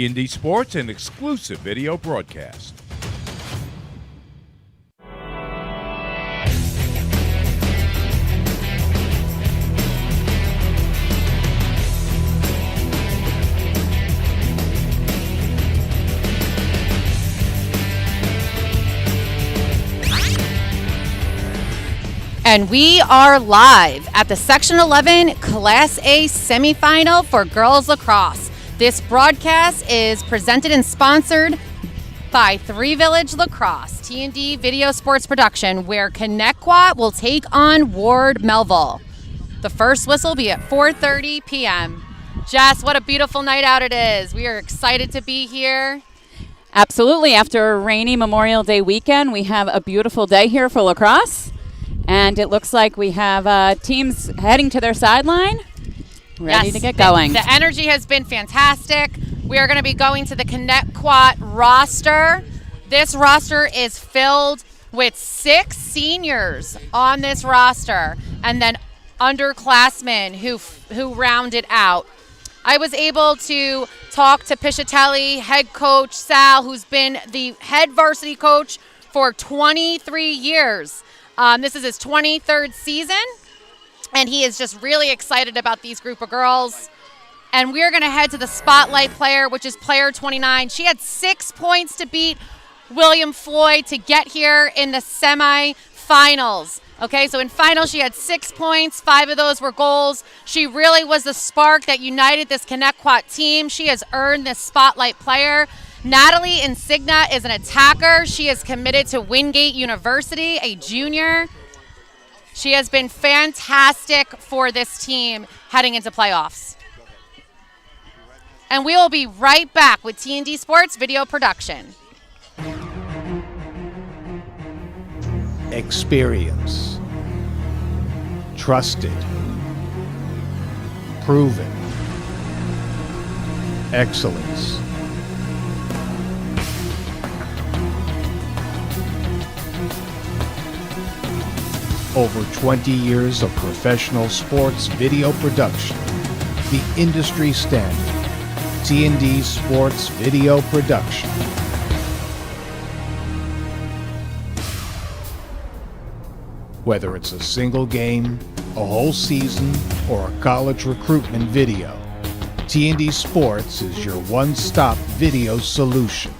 T&D Sports, an exclusive video broadcast. And we are live at the Section 11 Class A semifinal for girls lacrosse. This broadcast is presented and sponsored by Three Village Lacrosse, T&D Video Sports Production, where Connetquot will take on Ward Melville. The first whistle will be at 4:30 p.m. Jess, what a beautiful night out it is. We are excited to be here. Absolutely. After a rainy Memorial Day weekend, we have a beautiful day here for lacrosse. And it looks like we have teams heading to their sideline, ready to get going. The energy has been fantastic. We are going to be going to the Connetquot roster. This roster is filled with 6 seniors on this roster and then underclassmen who round it out. I was able to talk to Piscitelli, head coach Sal, who's been the head varsity coach for 23 years. This is his 23rd season, and he is just really excited about these group of girls. And we're going to head to the spotlight player, which is player 29. She had 6 points to beat William Floyd to get here in the semifinals. Okay, so in finals she had 6 points. 5 of those were goals. She really was the spark that united this Connetquot team. She has earned this spotlight player. Natalie Insignia is an attacker. She is committed to Wingate University, a junior. She has been fantastic for this team heading into playoffs. And we will be right back with T&D Sports Video Production. Experience. Trusted. Proven. Excellence. Over 20 years of professional sports video production. The industry standard. T&D Sports Video Production. Whether it's a single game, a whole season, or a college recruitment video, T&D Sports is your one-stop video solution.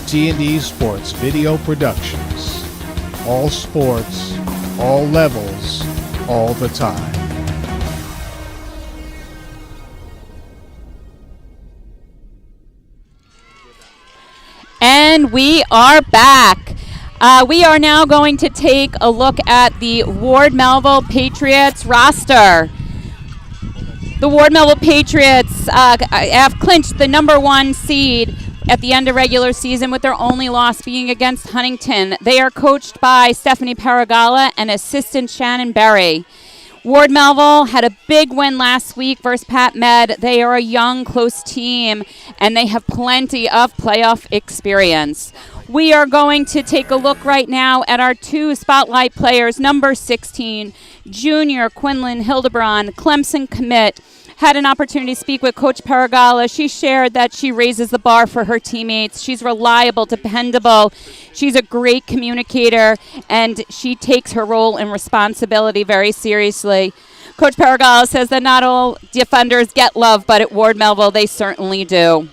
T&D Sports Video Productions. All sports, all levels, all the time. And we are back. We are now going to take a look at the Ward Melville Patriots roster. The Ward Melville Patriots have clinched the #1 seed at the end of regular season, with their only loss being against Huntington. They are coached by Stephanie Paragala and assistant Shannon Berry. Ward Melville had a big win last week versus Pat Med. They are a young, close team, and they have plenty of playoff experience. We are going to take a look right now at our 2 spotlight players. Number 16, junior Quinlan Hildebrand, Clemson commit, had an opportunity to speak with Coach Paragala. She shared that she raises the bar for her teammates. She's reliable, dependable. She's a great communicator, and she takes her role and responsibility very seriously. Coach Paragala says that not all defenders get love, but at Ward Melville, they certainly do.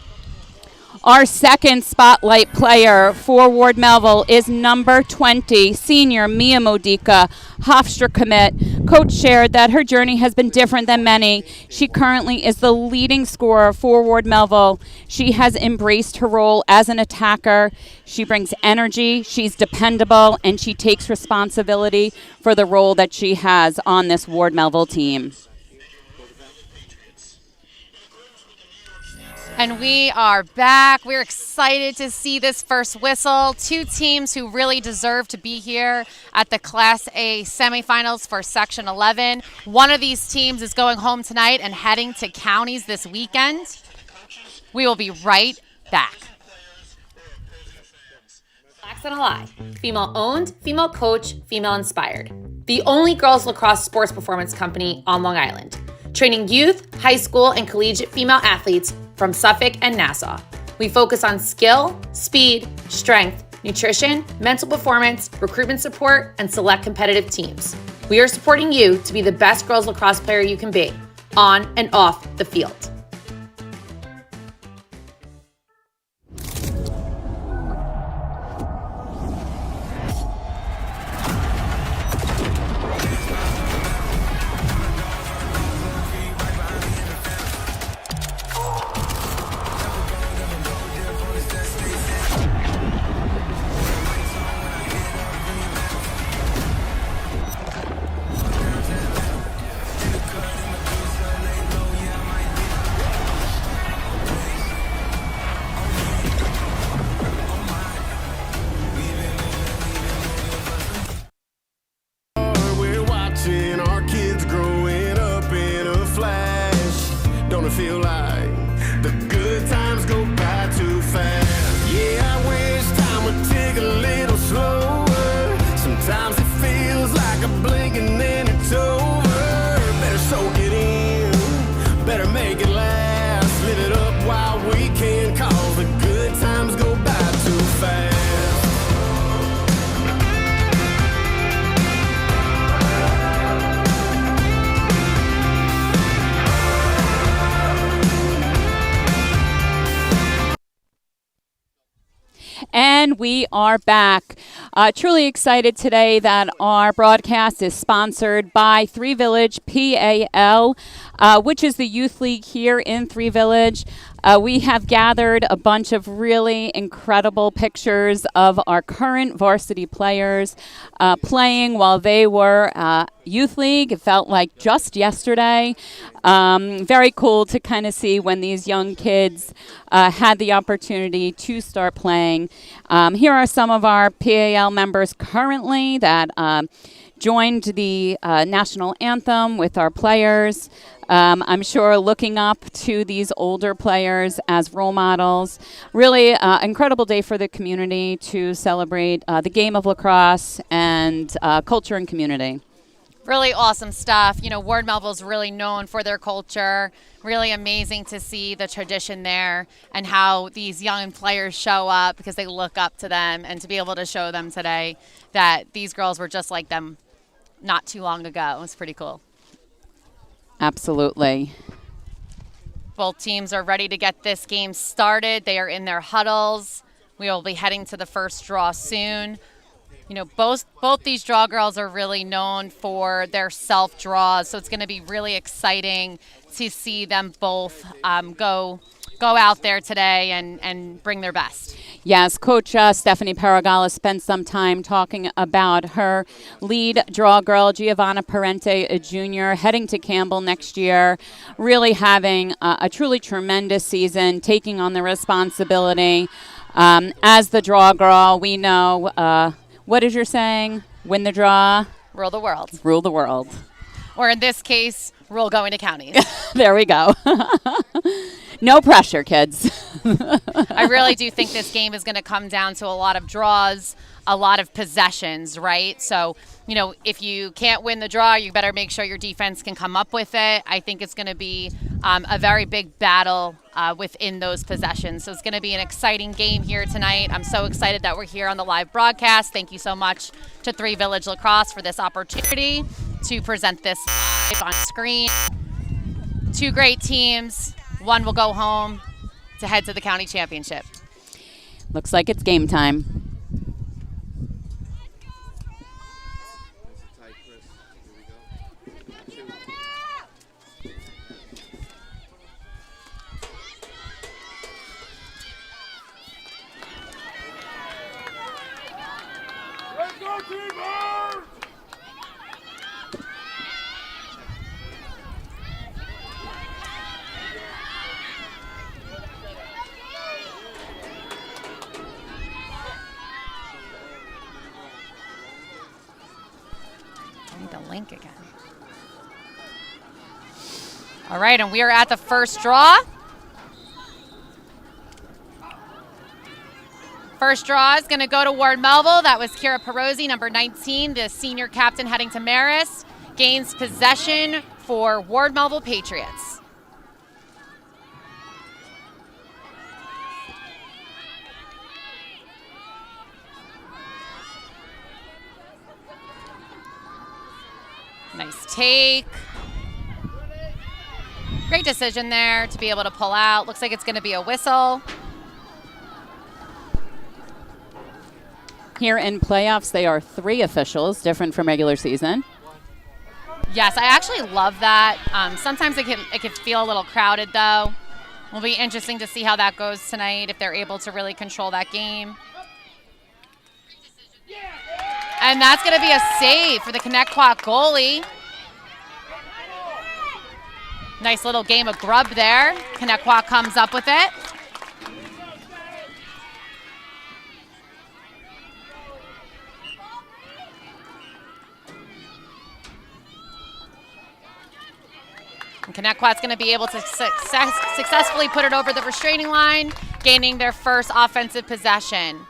Our second spotlight player for Ward Melville is number 20, senior Mia Modica, Hofstra commit. Coach shared that her journey has been different than many. She currently is the leading scorer for Ward Melville. She has embraced her role as an attacker. She brings energy, she's dependable, and she takes responsibility for the role that she has on this Ward Melville team. And we are back. We're excited to see this first whistle. 2 teams who really deserve to be here at the Class A semifinals for Section 11. One of these teams is going home tonight and heading to counties this weekend. We will be right back. Facts and a Lie. Female owned, female coach, female inspired. The only girls lacrosse sports performance company on Long Island. Training youth, high school, and collegiate female athletes from Suffolk and Nassau. We focus on skill, speed, strength, nutrition, mental performance, recruitment support, and select competitive teams. We are supporting you to be the best girls lacrosse player you can be, on and off the field. Feel like the good times go by too fast. Yeah, I wish time would take a little slower. Sometimes it feels like a blink and then it's over. Better soak it in, better make it last. Live it up while we can, cause the good times go by too fast. And we are back. Truly excited today that our broadcast is sponsored by Three Village PAL, which is the youth league here in Three Village. We have gathered a bunch of really incredible pictures of our current varsity players playing while they were youth league. It felt like just yesterday. Very cool to kind of see when these young kids had the opportunity to start playing. Here are some of our PAL members currently that joined the national anthem with our players. I'm sure looking up to these older players as role models. Really incredible day for the community to celebrate the game of lacrosse and culture and community. Really awesome stuff. You know, Ward Melville's really known for their culture. Really amazing to see the tradition there and how these young players show up because they look up to them, and to be able to show them today that these girls were just like them not too long ago. It was pretty cool. Absolutely. Both teams are ready to get this game started. They are in their huddles. We will be heading to the first draw soon. You know, both these draw girls are really known for their self draws, so it's going to be really exciting to see them both go out there today and bring their best. Yes, Coach Stephanie Paragala spent some time talking about her lead draw girl, Giovanna Parente Jr., heading to Campbell next year, really having a truly tremendous season, taking on the responsibility. As the draw girl, we know, what is your saying? Win the draw. Rule the world. Rule the world. Or in this case, rule going to counties. There we go. No pressure, kids. I really do think this game is going to come down to a lot of draws, a lot of possessions, right? So, you know, if you can't win the draw, you better make sure your defense can come up with it. I think it's going to be a very big battle within those possessions. So it's going to be an exciting game here tonight. I'm so excited that we're here on the live broadcast. Thank you so much to Three Village Lacrosse for this opportunity to present this live on screen. Two great teams. One will go home to head to the county championship. Looks like it's game time. Link again. All right, and we are at the first draw. First draw is going to go to Ward Melville. That was Kira Perosi, number 19, the senior captain heading to Marist. Gains possession for Ward Melville Patriots. Nice take. Great decision there to be able to pull out. Looks like it's going to be a whistle. Here in playoffs, they are 3 officials, different from regular season. Yes, I actually love that. Sometimes it can feel a little crowded, though. Will be interesting to see how that goes tonight, if they're able to really control that game. And that's going to be a save for the Connetquot goalie. Nice little game of grub there. Connetquot comes up with it. And Connetquot's going to be able to successfully put it over the restraining line, gaining their first offensive possession.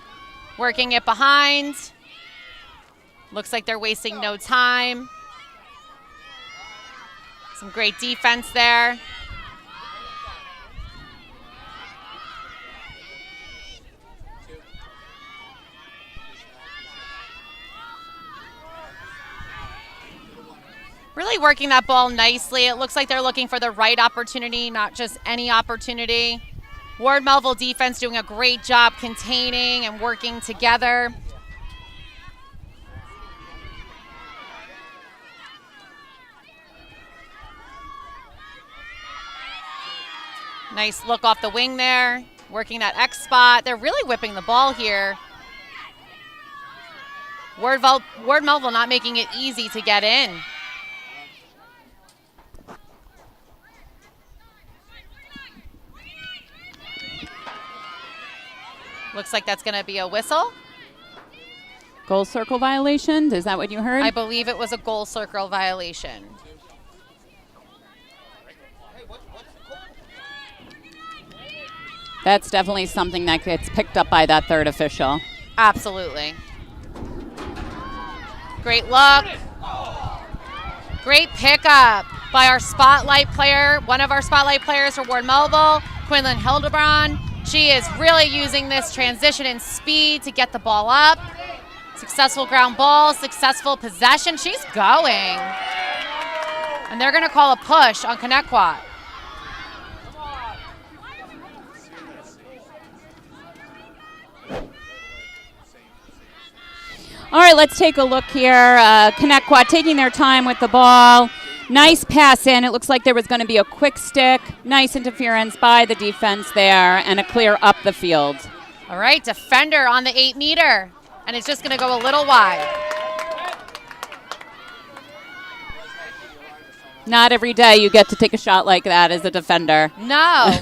Working it behind. Looks like they're wasting no time. Some great defense there. Really working that ball nicely. It looks like they're looking for the right opportunity, not just any opportunity. Ward Melville defense doing a great job containing and working together. Nice look off the wing there, working that X spot. They're really whipping the ball here. Ward Melville not making it easy to get in. Looks like that's going to be a whistle. Goal circle violation, is that what you heard? I believe it was a goal circle violation. That's definitely something that gets picked up by that third official. Absolutely. Great look. Great pickup by our spotlight player, one of our spotlight players for Ward Melville, Quinlan Hildebrand. She is really using this transition and speed to get the ball up. Successful ground ball, successful possession. She's going. And they're going to call a push on Connetquot. All right, let's take a look here. Connetquot taking their time with the ball. Nice pass in. It looks like there was going to be a quick stick. Nice interference by the defense there and a clear up the field. All right, defender on the 8-meter. And it's just going to go a little wide. Not every day you get to take a shot like that as a defender. No.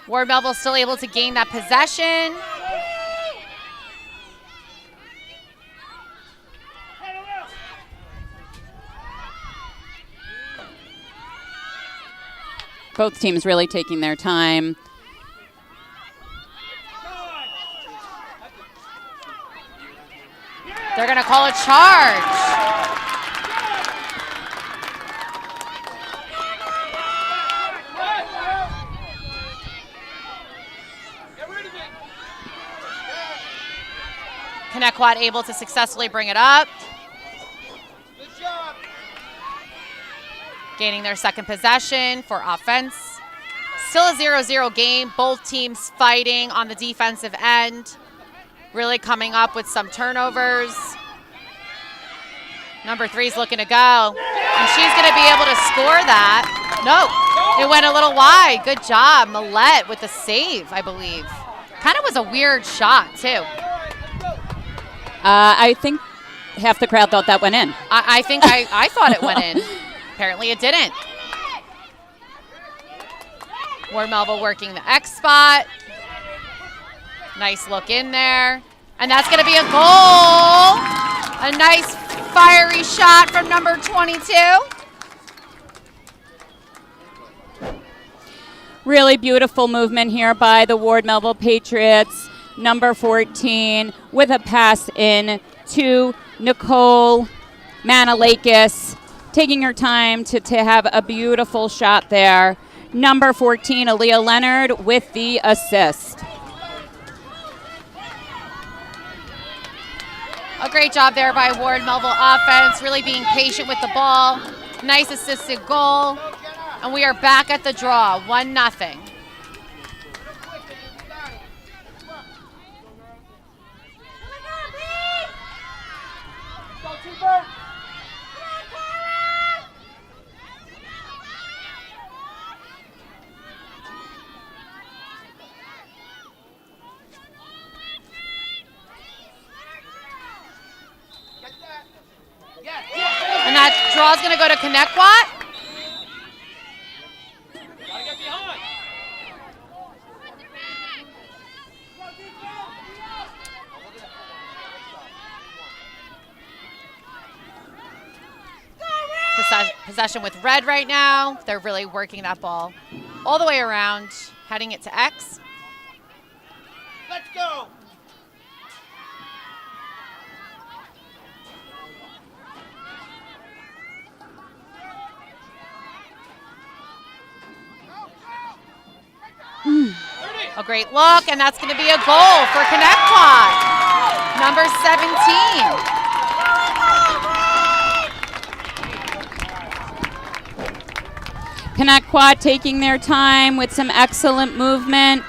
Ward Melville still able to gain that possession. Both teams really taking their time. They're going to call a charge. Connetquot able to successfully bring it up. Gaining their second possession for offense. Still a 0-0 game. Both teams fighting on the defensive end. Really coming up with some turnovers. Number 3's looking to go. And she's going to be able to score that. No, it went a little wide. Good job, Millette with the save, I believe. Kind of was a weird shot, too. I think half the crowd thought that went in. I think I thought it went in. Apparently it didn't. Ward Melville working the X spot. Nice look in there. And that's going to be a goal. A nice fiery shot from number 22. Really beautiful movement here by the Ward Melville Patriots. Number 14 with a pass in to Nicole Manalakis, taking her time to have a beautiful shot there. Number 14, Aaliyah Leonard with the assist. A great job there by Ward Melville offense, really being patient with the ball. Nice assisted goal. And we are back at the draw, 1-0. And that draw is going to go to Connetquot. Possession with red right now. They're really working that ball all the way around, heading it to X. Let's go. A great look, and that's going to be a goal for Connetquot. Number 17. Connetquot taking their time with some excellent movement.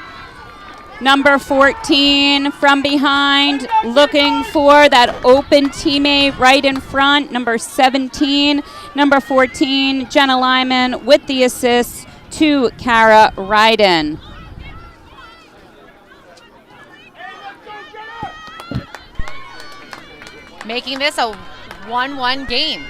Number 14 from behind, looking for that open teammate right in front. Number 17, number 14, Jenna Lyman with the assist to Kara Ryden. Making this a 1-1 game.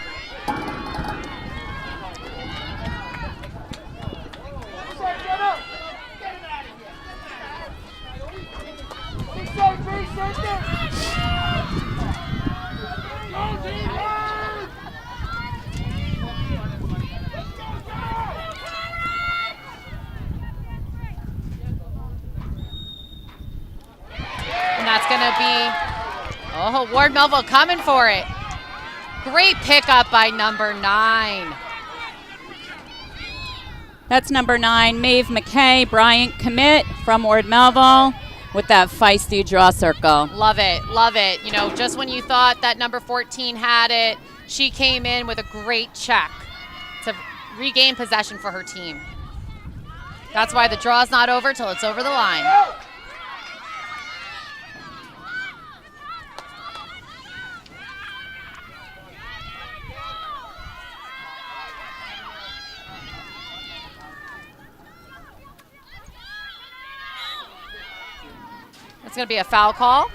And that's going to be, Ward Melville coming for it. Great pickup by number 9. That's number 9, Maeve McKay, Bryant commit from Ward Melville with that feisty draw circle. Love it, love it. You know, just when you thought that number 14 had it, she came in with a great check to regain possession for her team. That's why the draw's not over till it's over the line. It's going to be a foul call.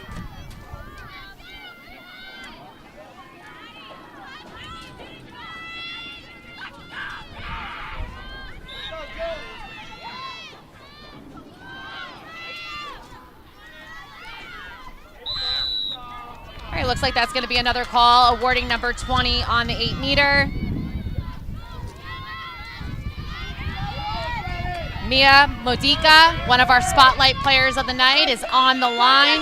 All right, looks like that's going to be another call, awarding number 20 on the 8-meter. Mia Modica, one of our spotlight players of the night, is on the line.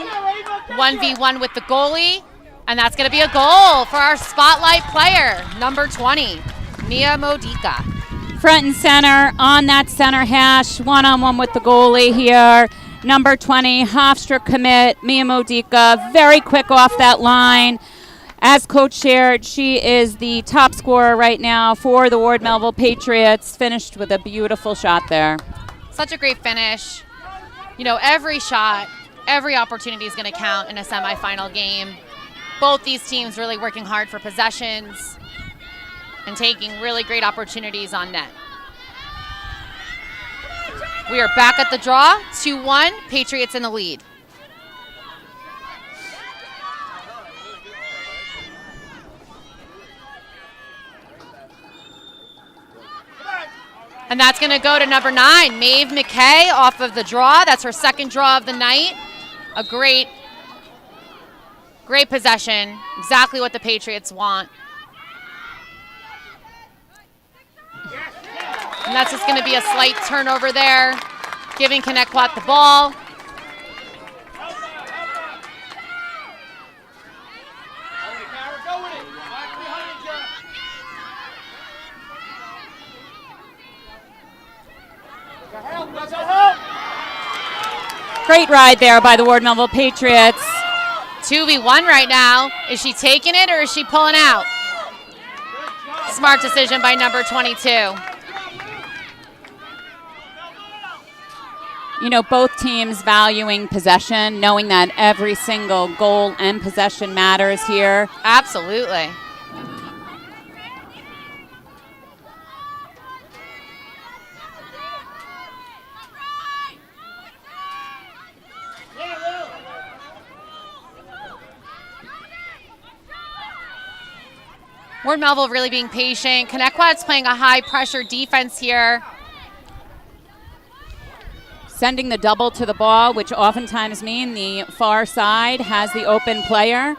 1v1 with the goalie. And that's going to be a goal for our spotlight player, number 20, Mia Modica. Front and center on that center hash, one-on-one with the goalie here. Number 20, Hofstra commit, Mia Modica, very quick off that line. As Coach shared, she is the top scorer right now for the Ward Melville Patriots, finished with a beautiful shot there. Such a great finish. You know, every shot, every opportunity is going to count in a semifinal game. Both these teams really working hard for possessions and taking really great opportunities on net. We are back at the draw, 2-1, Patriots in the lead. And that's going to go to number 9, Maeve McKay, off of the draw. That's her second draw of the night. A great possession. Exactly what the Patriots want. And that's just going to be a slight turnover there, giving Connetquot the ball. Great ride there by the Ward Melville Patriots. 2v1 right now. Is she taking it or is she pulling out? Smart decision by number 22. You know, both teams valuing possession, knowing that every single goal and possession matters here. Absolutely. Ward Melville really being patient. Connetquot's playing a high-pressure defense here. Sending the double to the ball, which oftentimes mean the far side has the open player.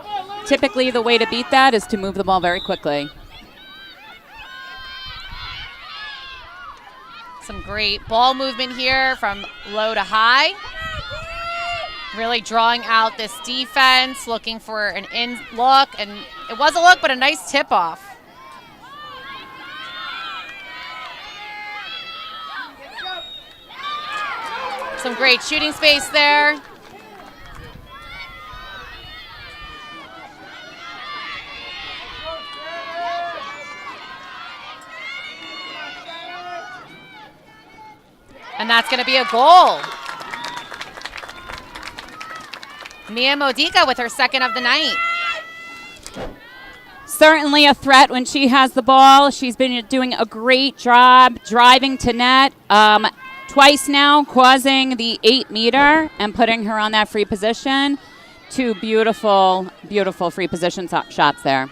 Typically, the way to beat that is to move the ball very quickly. Some great ball movement here from low to high. Really drawing out this defense, looking for an in look, and it was a look, but a nice tip off. Some great shooting space there. And that's going to be a goal. Mia Modica with her second of the night. Certainly a threat when she has the ball. She's been doing a great job driving to net. Twice now, causing the 8-meter and putting her on that free position. Two beautiful, beautiful free position shots there.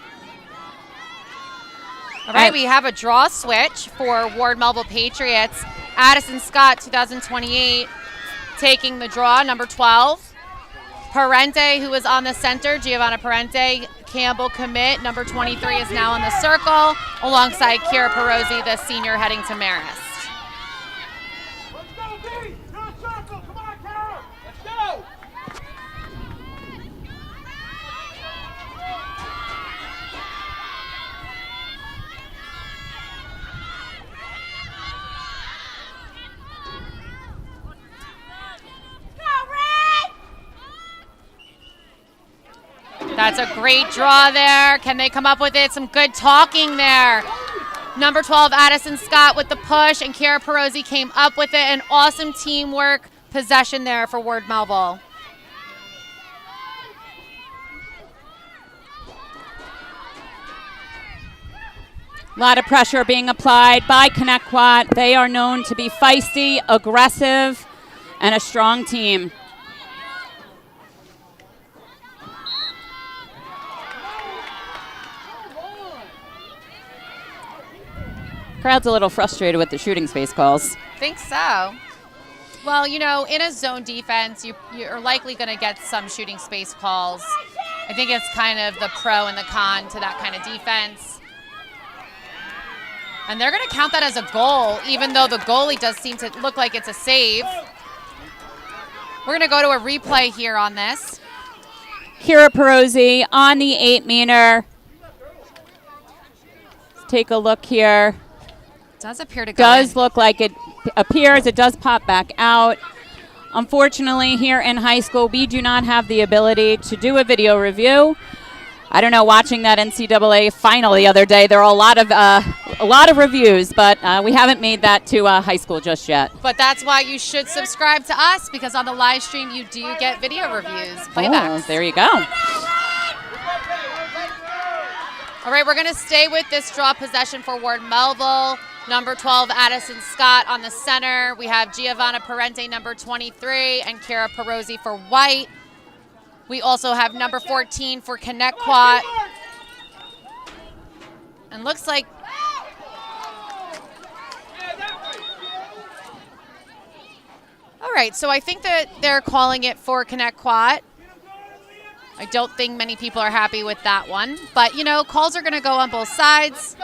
All right, we have a draw switch for Ward Melville Patriots. Addison Scott, 2028, taking the draw, number 12. Parente, who is on the center, Giovanna Parente. Campbell commit, number 23, is now in the circle, alongside Kira Perozzi, the senior, heading to Marist. That's a great draw there. Can they come up with it? Some good talking there. Number 12, Addison Scott with the push, and Kira Perozzi came up with it. An awesome teamwork possession there for Ward Melville. A lot of pressure being applied by Connetquot. They are known to be feisty, aggressive, and a strong team. Crowd's a little frustrated with the shooting space calls. Think so. Well, you know, in a zone defense, you're likely going to get some shooting space calls. I think it's kind of the pro and the con to that kind of defense. And they're going to count that as a goal, even though the goalie does seem to look like it's a save. We're going to go to a replay here on this. Kira Perozzi on the 8-meter. Let's take a look here. Does appear to go Does in. look like it appears. It does pop back out. Unfortunately, here in high school, we do not have the ability to do a video review. I don't know, watching that NCAA final the other day, there are a lot of reviews, but we haven't made that to high school just yet. But that's why you should subscribe to us, because on the live stream you do get video reviews, playbacks. Oh, there you go. All right, we're going to stay with this draw possession for Ward Melville. Number 12, Addison Scott on the center. We have Giovanna Parente, number 23, and Kira Perozzi for White. We also have number 14 for Connetquot. And looks like all right, so I think that they're calling it for Connetquot. I don't think many people are happy with that one. But, you know, calls are going to go on both sides.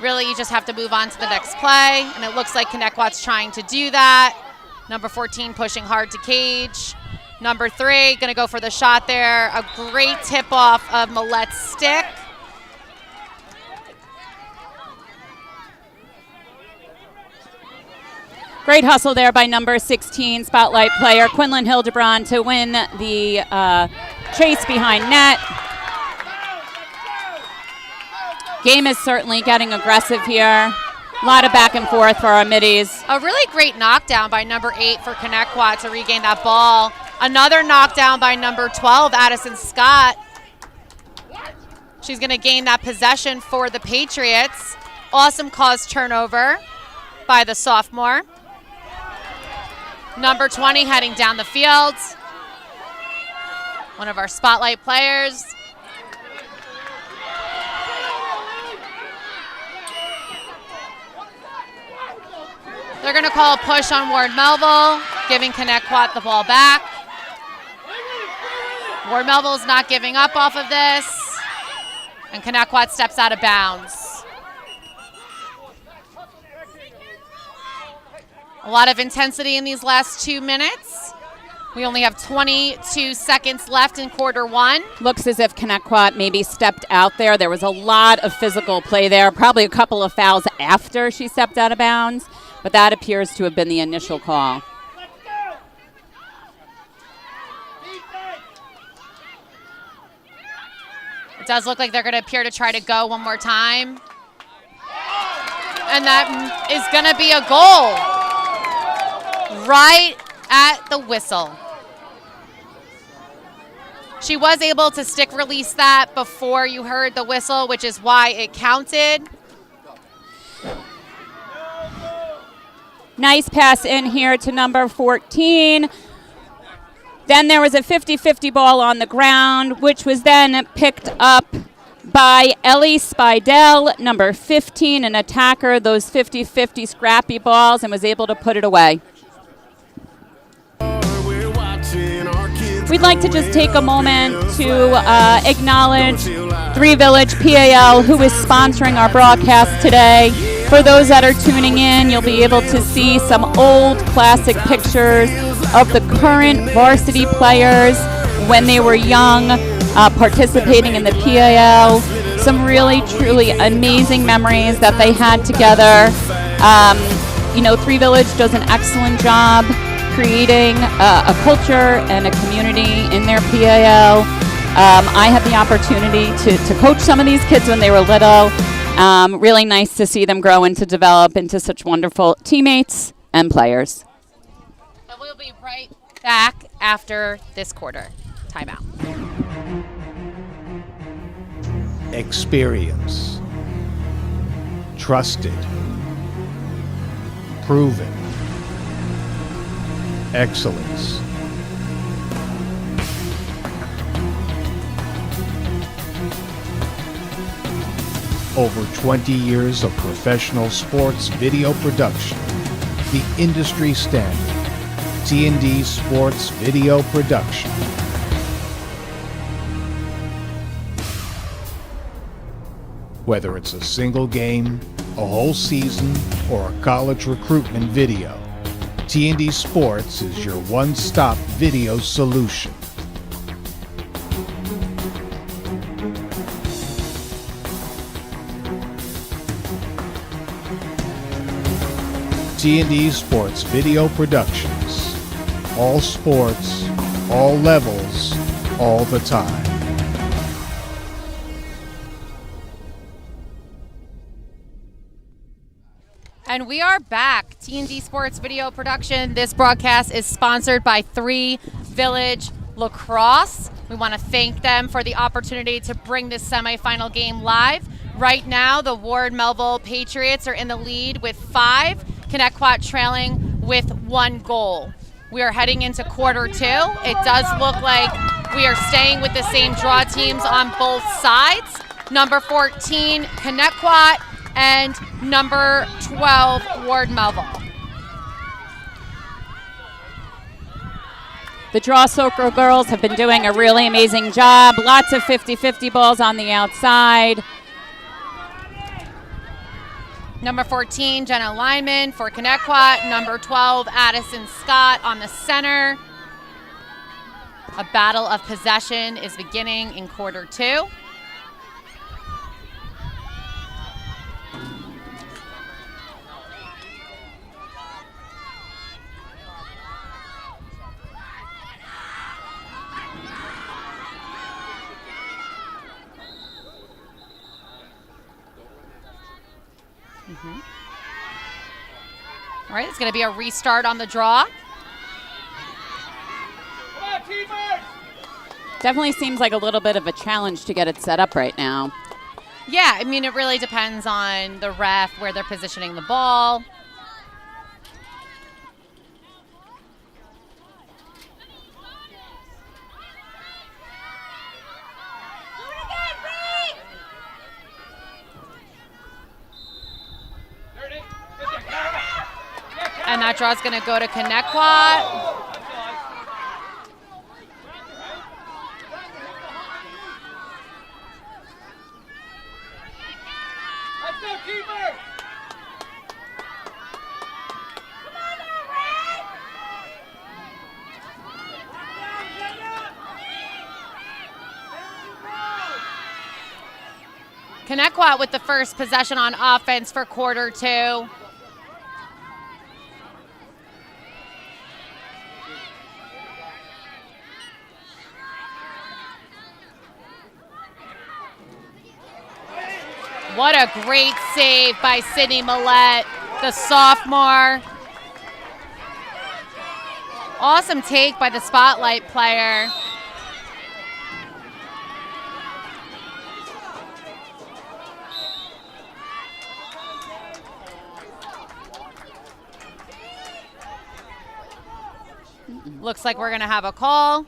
Really, you just have to move on to the next play, and it looks like Connetquot's trying to do that. Number 14 pushing hard to cage. Number 3 going to go for the shot there. A great tip-off of Millette's stick. Great hustle there by number 16 spotlight player Quinlan Hildebrand to win the chase behind net. Game is certainly getting aggressive here. A lot of back and forth for our middies. A really great knockdown by number 8 for Connetquot to regain that ball. Another knockdown by number 12, Addison Scott. She's going to gain that possession for the Patriots. Awesome cause turnover by the sophomore. Number 20 heading down the field. One of our spotlight players. They're going to call a push on Ward Melville, giving Connetquot the ball back. Ward Melville's not giving up off of this, and Connetquot steps out of bounds. A lot of intensity in these last 2 minutes. We only have 22 seconds left in quarter 1. Looks as if Connetquot maybe stepped out there. There was a lot of physical play there, probably a couple of fouls after she stepped out of bounds, but that appears to have been the initial call. It does look like they're going to appear to try to go one more time. And that is going to be a goal. Right at the whistle. She was able to stick release that before you heard the whistle, which is why it counted. Nice pass in here to number 14. Then there was a 50-50 ball on the ground, which was then picked up by Ellie Spidell, number 15, an attacker, those 50-50 scrappy balls, and was able to put it away. We'd like to just take a moment to acknowledge Three Village PAL, who is sponsoring our broadcast today. For those that are tuning in, you'll be able to see some old classic pictures of the current varsity players when they were young, participating in the PAL. Some really, truly amazing memories that they had together. Three Village does an excellent job creating a culture and a community in their PAL. I had the opportunity to coach some of these kids when they were little. Really nice to see them grow and to develop into such wonderful teammates and players. And we'll be right back after this quarter. Timeout. Experience. Trusted. Proven. Excellence. Over 20 years of professional sports video production. The industry standard. T&D Sports Video Production. Whether it's a single game, a whole season, or a college recruitment video, T&D Sports is your one-stop video solution. T&D Sports Video Productions. All sports, all levels, all the time. And we are back. T&D Sports Video Production. This broadcast is sponsored by Three Village Lacrosse. We want to thank them for the opportunity to bring this semifinal game live. Right now, the Ward Melville Patriots are in the lead with 5, Connetquot trailing with 1 goal. We are heading into quarter 2. It does look like we are staying with the same draw teams on both sides. Number 14, Connetquot, and number 12, Ward Melville. The Draw Soccer girls have been doing a really amazing job. Lots of 50-50 balls on the outside. Number 14, Jenna Lyman for Connetquot. Number 12, Addison Scott on the center. A battle of possession is beginning in quarter 2. All right, it's going to be a restart on the draw. Definitely seems like a little bit of a challenge to get it set up right now. Yeah, I mean, it really depends on the ref, where they're positioning the ball. And that draw is going to go to Connetquot. Connetquot with the first possession on offense for quarter 2. What a great save by Sydney Millette, the sophomore. Awesome take by the spotlight player. Looks like we're going to have a call.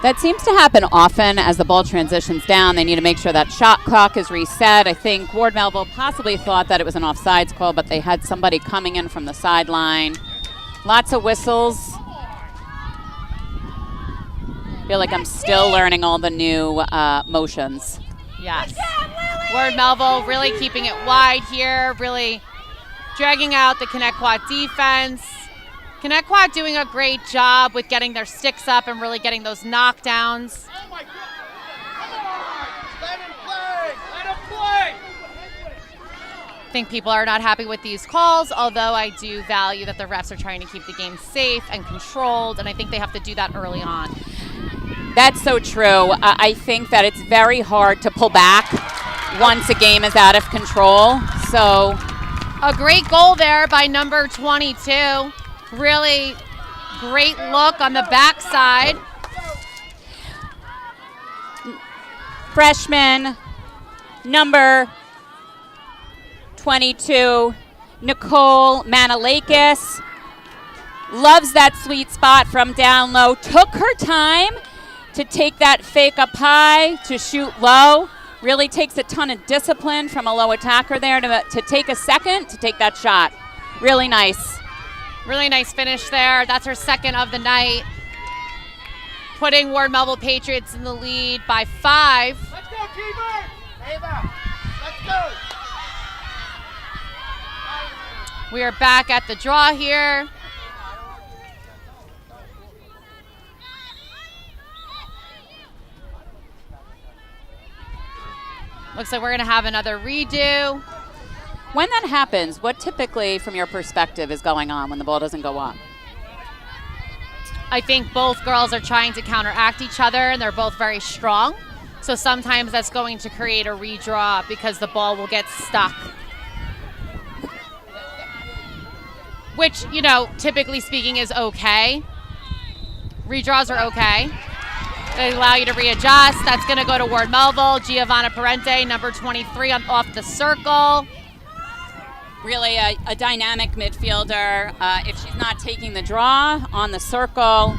That seems to happen often as the ball transitions down. They need to make sure that shot clock is reset. I think Ward Melville possibly thought that it was an offsides call, but they had somebody coming in from the sideline. Lots of whistles. Feel like I'm still learning all the new motions. Yes. Ward Melville really keeping it wide here, really dragging out the Connetquot defense. Connetquot doing a great job with getting their sticks up and really getting those knockdowns. Oh my God. Come on. Let him play. Let him play. I think people are not happy with these calls, although I do value that the refs are trying to keep the game safe and controlled, and I think they have to do that early on. That's so true. I think that it's very hard to pull back once a game is out of control. So a great goal there by number 22. Really great look on the backside. Freshman number 22, Nicole Manalakis, loves that sweet spot from down low. Took her time to take that fake up high, to shoot low. Really takes a ton of discipline from a low attacker there to take a second to take that shot. Really nice. Really nice finish there. That's her second of the night. Putting Ward Melville Patriots in the lead by 5. Let's go, Keeper. Ava, let's go. We are back at the draw here. Looks like we're going to have another redo. When that happens, what typically, from your perspective, is going on when the ball doesn't go up? I think both girls are trying to counteract each other, and they're both very strong. So sometimes that's going to create a redraw because the ball will get stuck. Which, you know, typically speaking is okay. Redraws are okay. They allow you to readjust. That's going to go to Ward Melville. Giovanna Parente, number 23, off the circle. Really a dynamic midfielder. If she's not taking the draw on the circle,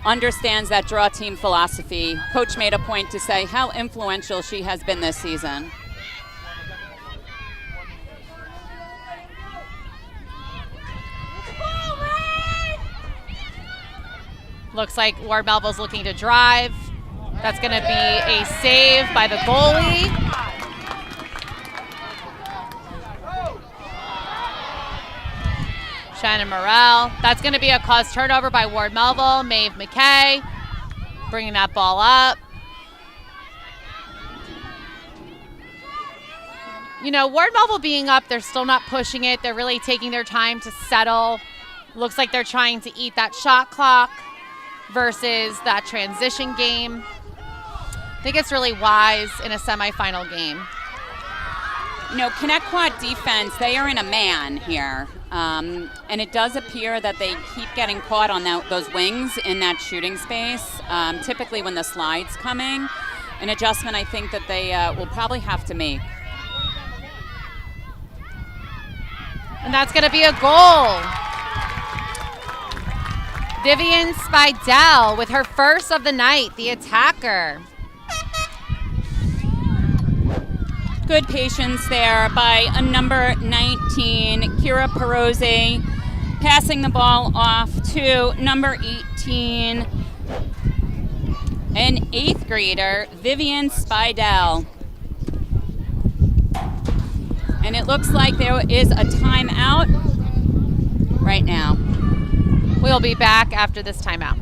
understands that draw team philosophy. Coach made a point to say how influential she has been this season. Looks like Ward Melville's looking to drive. That's going to be a save by the goalie. Shannon Morrell. That's going to be a caused turnover by Ward Melville. Maeve McKay bringing that ball up. You know, Ward Melville being up, they're still not pushing it. They're really taking their time to settle. Looks like they're trying to eat that shot clock versus that transition game. I think it's really wise in a semifinal game. You know, Connetquot defense, they are in a man here. And it does appear that they keep getting caught on those wings in that shooting space, typically when the slide's coming. An adjustment I think that they will probably have to make. And that's going to be a goal. Vivian Spidell with her first of the night, the attacker. Good patience there by a number 19, Kira Perozzi, passing the ball off to number 18, an 8th grader, Vivian Spidell. And it looks like there is a timeout right now. We'll be back after this timeout.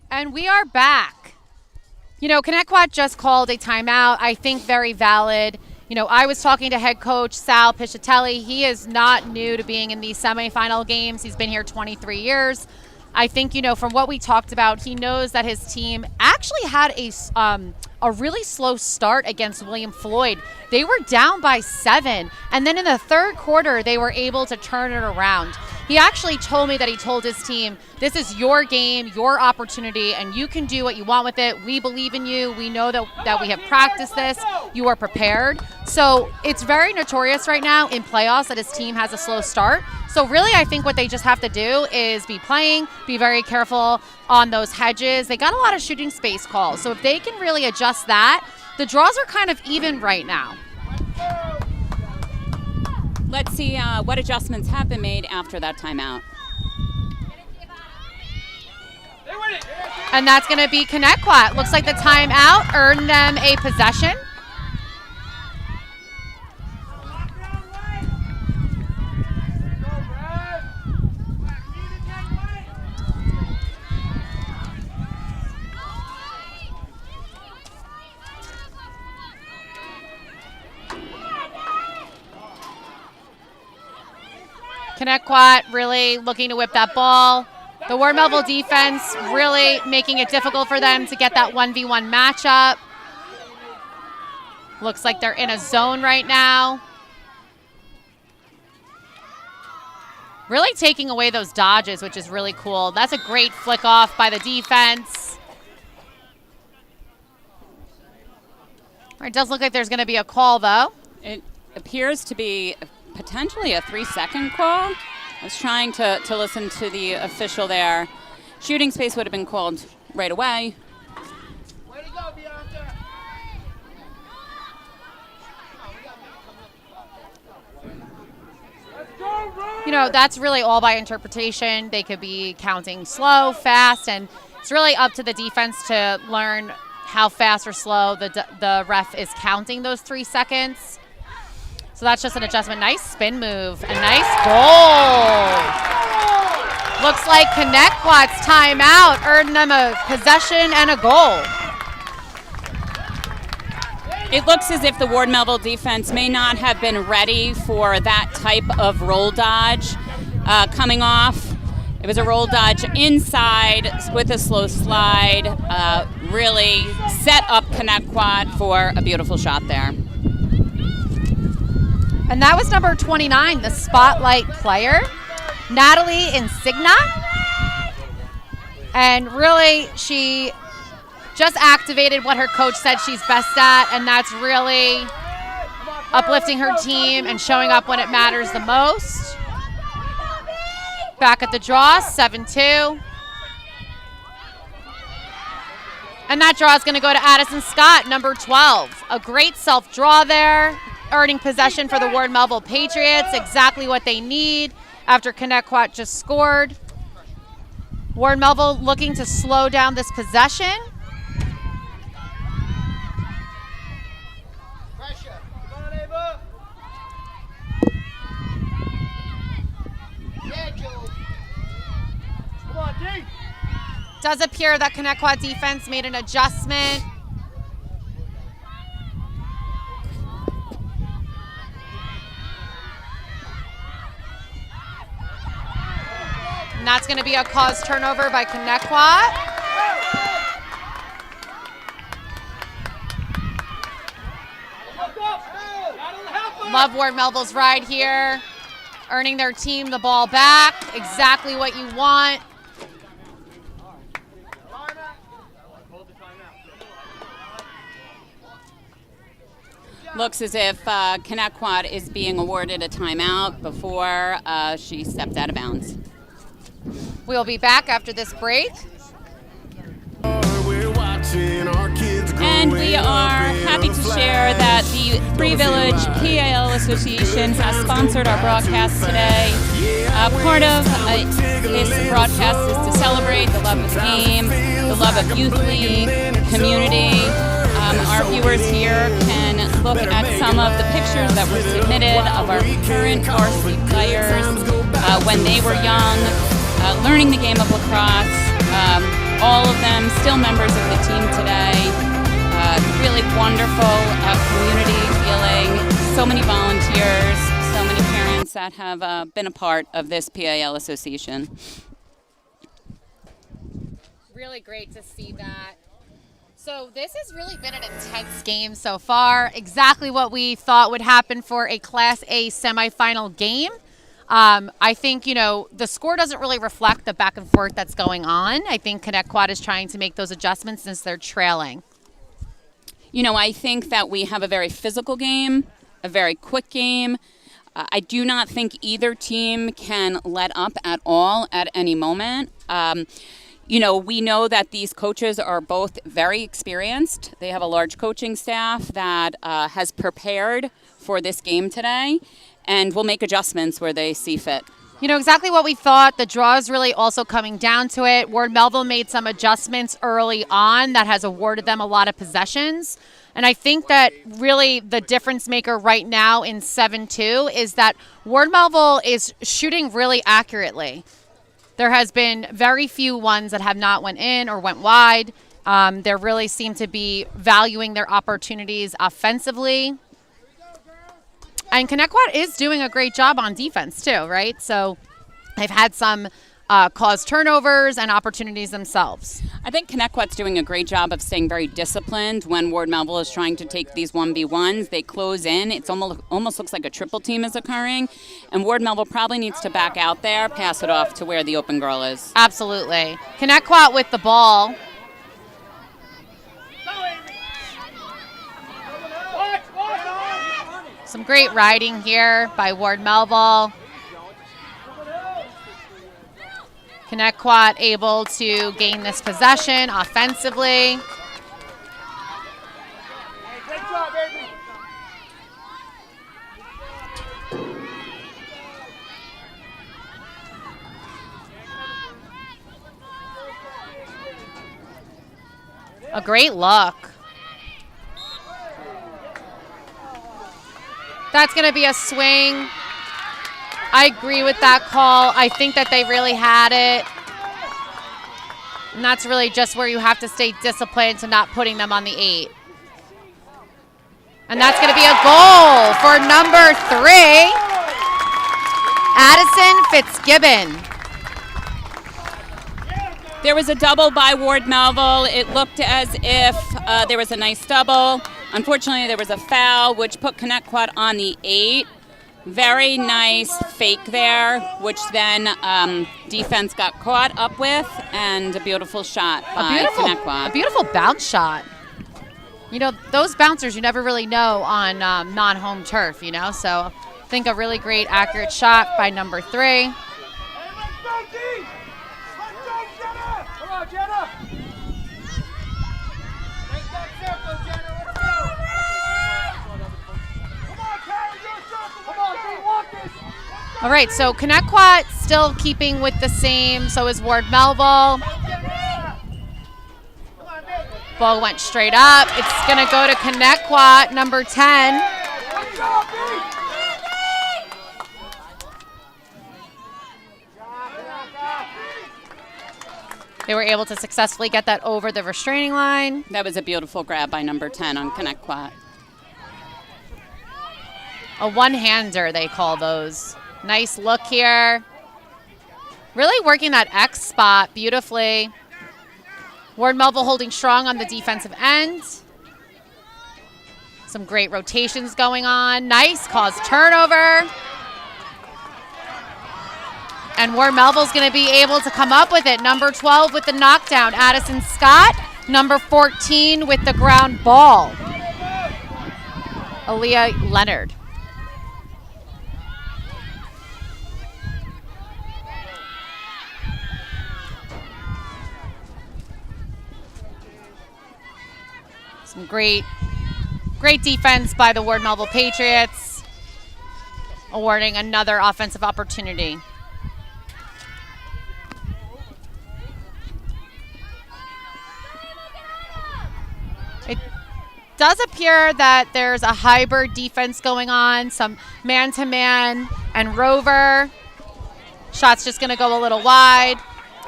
And we are back. You know, Connetquot just called a timeout. I think very valid. You know, I was talking to head coach Sal Piscitelli. He is not new to being in these semifinal games. He's been here 23 years. I think, you know, from what we talked about, he knows that his team actually had a really slow start against William Floyd. They were down by 7, and then in the third quarter, they were able to turn it around. He actually told me that he told his team, this is your game, your opportunity, and you can do what you want with it. We believe in you. We know that we have practiced this. You are prepared. So it's very notorious right now in playoffs that his team has a slow start. So really, I think what they just have to do is be playing, be very careful on those hedges. They got a lot of shooting space calls. So if they can really adjust that, the draws are kind of even right now. Let's see what adjustments have been made after that timeout. And that's going to be Connetquot. Looks like the timeout earned them a possession. Connetquot really looking to whip that ball. The Ward Melville defense really making it difficult for them to get that 1v1 matchup. Looks like they're in a zone right now. Really taking away those dodges, which is really cool. That's a great flick off by the defense. It does look like there's going to be a call, though. It appears to be potentially a 3-second call. I was trying to listen to the official there. Shooting space would have been called right away. Way to go, Bianca. that's really all by interpretation. They could be counting slow, fast, and it's really up to the defense to learn how fast or slow the ref is counting those 3 seconds. So that's just an adjustment. Nice spin move. A nice goal. Looks like Connetquot's timeout earned them a possession and a goal. It looks as if the Ward Melville defense may not have been ready for that type of roll dodge coming off. It was a roll dodge inside with a slow slide. Really set up Connetquot for a beautiful shot there. And that was number 29, the spotlight player, Natalie Insigna. And really, she just activated what her coach said she's best at, and that's really uplifting her team and showing up when it matters the most. Back at the draw, 7-2. And that draw is going to go to Addison Scott, number 12. A great self-draw there, earning possession for the Ward Melville Patriots, exactly what they need after Connetquot just scored. Ward Melville looking to slow down this possession. Does appear that Connetquot defense made an adjustment. And that's going to be a caused turnover by Connetquot. Love Ward Melville's ride here. Earning their team the ball back. Exactly what you want. Looks as if Connetquot is being awarded a timeout before she stepped out of bounds. We'll be back after this break. And we are happy to share that the Free Village PAL Association has sponsored our broadcast today. Part of this broadcast is to celebrate the love of the game, the love of youth league, community. Our viewers here can look at some of the pictures that were submitted of our current varsity players when they were young, learning the game of lacrosse. All of them still members of the team today. Really wonderful community feeling. So many volunteers, so many parents that have been a part of this PAL association. Really great to see that. So this has really been an intense game so far. Exactly what we thought would happen for a Class A semifinal game. I think, the score doesn't really reflect the back and forth that's going on. I think Connetquot is trying to make those adjustments since they're trailing. I think that we have a very physical game, a very quick game. I do not think either team can let up at all at any moment. We know that these coaches are both very experienced. They have a large coaching staff that has prepared for this game today and will make adjustments where they see fit. Exactly what we thought. The draw is really also coming down to it. Ward Melville made some adjustments early on that has awarded them a lot of possessions. And I think that really the difference maker right now in 7-2 is that Ward Melville is shooting really accurately. There has been very few ones that have not went in or went wide. They really seem to be valuing their opportunities offensively. And Connetquot is doing a great job on defense too, right? So they've had some caused turnovers and opportunities themselves. I think Connetquot's doing a great job of staying very disciplined when Ward Melville is trying to take these 1v1s. They close in. It's almost looks like a triple team is occurring. And Ward Melville probably needs to back out there, pass it off to where the open girl is. Absolutely. Connetquot with the ball. Some great riding here by Ward Melville. Connetquot able to gain this possession offensively. Great job, baby. A great look. That's going to be a swing. I agree with that call. I think that they really had it. And that's really just where you have to stay disciplined to not putting them on the 8. And that's going to be a goal for number 3, Addison Fitzgibbon. There was a double by Ward Melville. It looked as if there was a nice double. Unfortunately, there was a foul, which put Connetquot on the 8. Very nice fake there, which then defense got caught up with, and a beautiful shot by Connetquot. A beautiful bounce shot. You know, those bouncers you never really know on non-home turf, you know? So I think a really great, accurate shot by number 3. All right, so Connetquot still keeping with the same, so is Ward Melville. Ball went straight up. It's going to go to Connetquot, number 10. They were able to successfully get that over the restraining line. That was a beautiful grab by number 10 on Connetquot. A one-hander, they call those. Nice look here. Really working that X spot beautifully. Ward Melville holding strong on the defensive end. Some great rotations going on. Nice, caused turnover. And Ward Melville's going to be able to come up with it. Number 12 with the knockdown, Addison Scott. Number 14 with the ground ball, Aaliyah Leonard. Some great defense by the Ward Melville Patriots, awarding another offensive opportunity. It does appear that there's a hybrid defense going on, some man-to-man and rover. Shot's just going to go a little wide.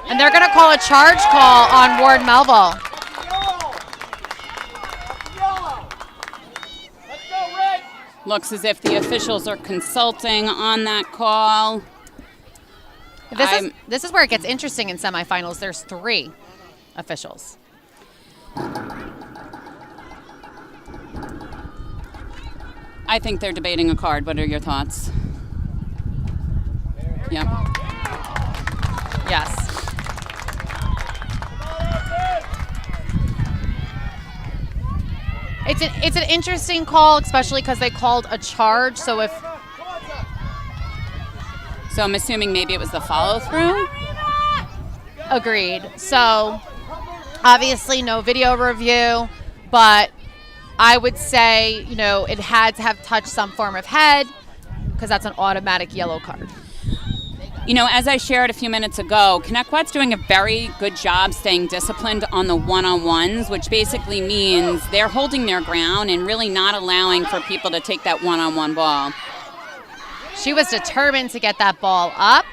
And they're going to call a charge call on Ward Melville. Looks as if the officials are consulting on that call. This is where it gets interesting in semifinals. There's 3 officials. I think they're debating a card. What are your thoughts? Yeah. Yes. It's an interesting call, especially because they called a charge. So I'm assuming maybe it was the follow-through? Agreed. So obviously no video review, but I would say, you know, it had to have touched some form of head because that's an automatic yellow card. You know, as I shared a few minutes ago, Connetquot's doing a very good job staying disciplined on the one-on-ones, which basically means they're holding their ground and really not allowing for people to take that one-on-one ball. She was determined to get that ball up.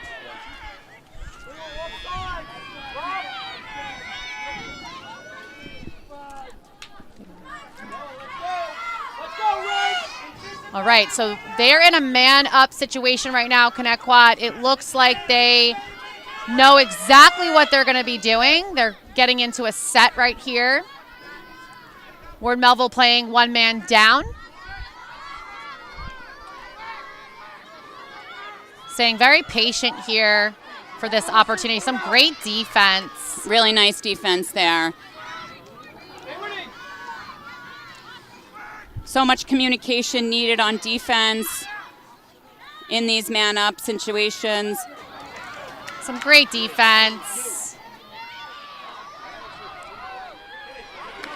All right, so they're in a man-up situation right now, Connetquot. It looks like they know exactly what they're going to be doing. They're getting into a set right here. Ward Melville playing one man down. Staying very patient here for this opportunity. Some great defense. Really nice defense there. So much communication needed on defense in these man-up situations. Some great defense.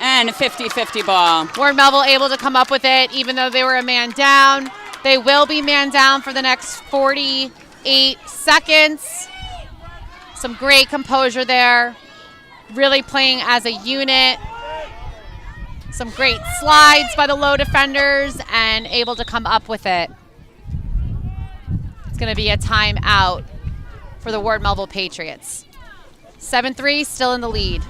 And a 50-50 ball. Ward Melville able to come up with it even though they were a man down. They will be man down for the next 48 seconds. Some great composure there. Really playing as a unit. Some great slides by the low defenders and able to come up with it. It's going to be a timeout for the Ward Melville Patriots. 7-3, still in the lead.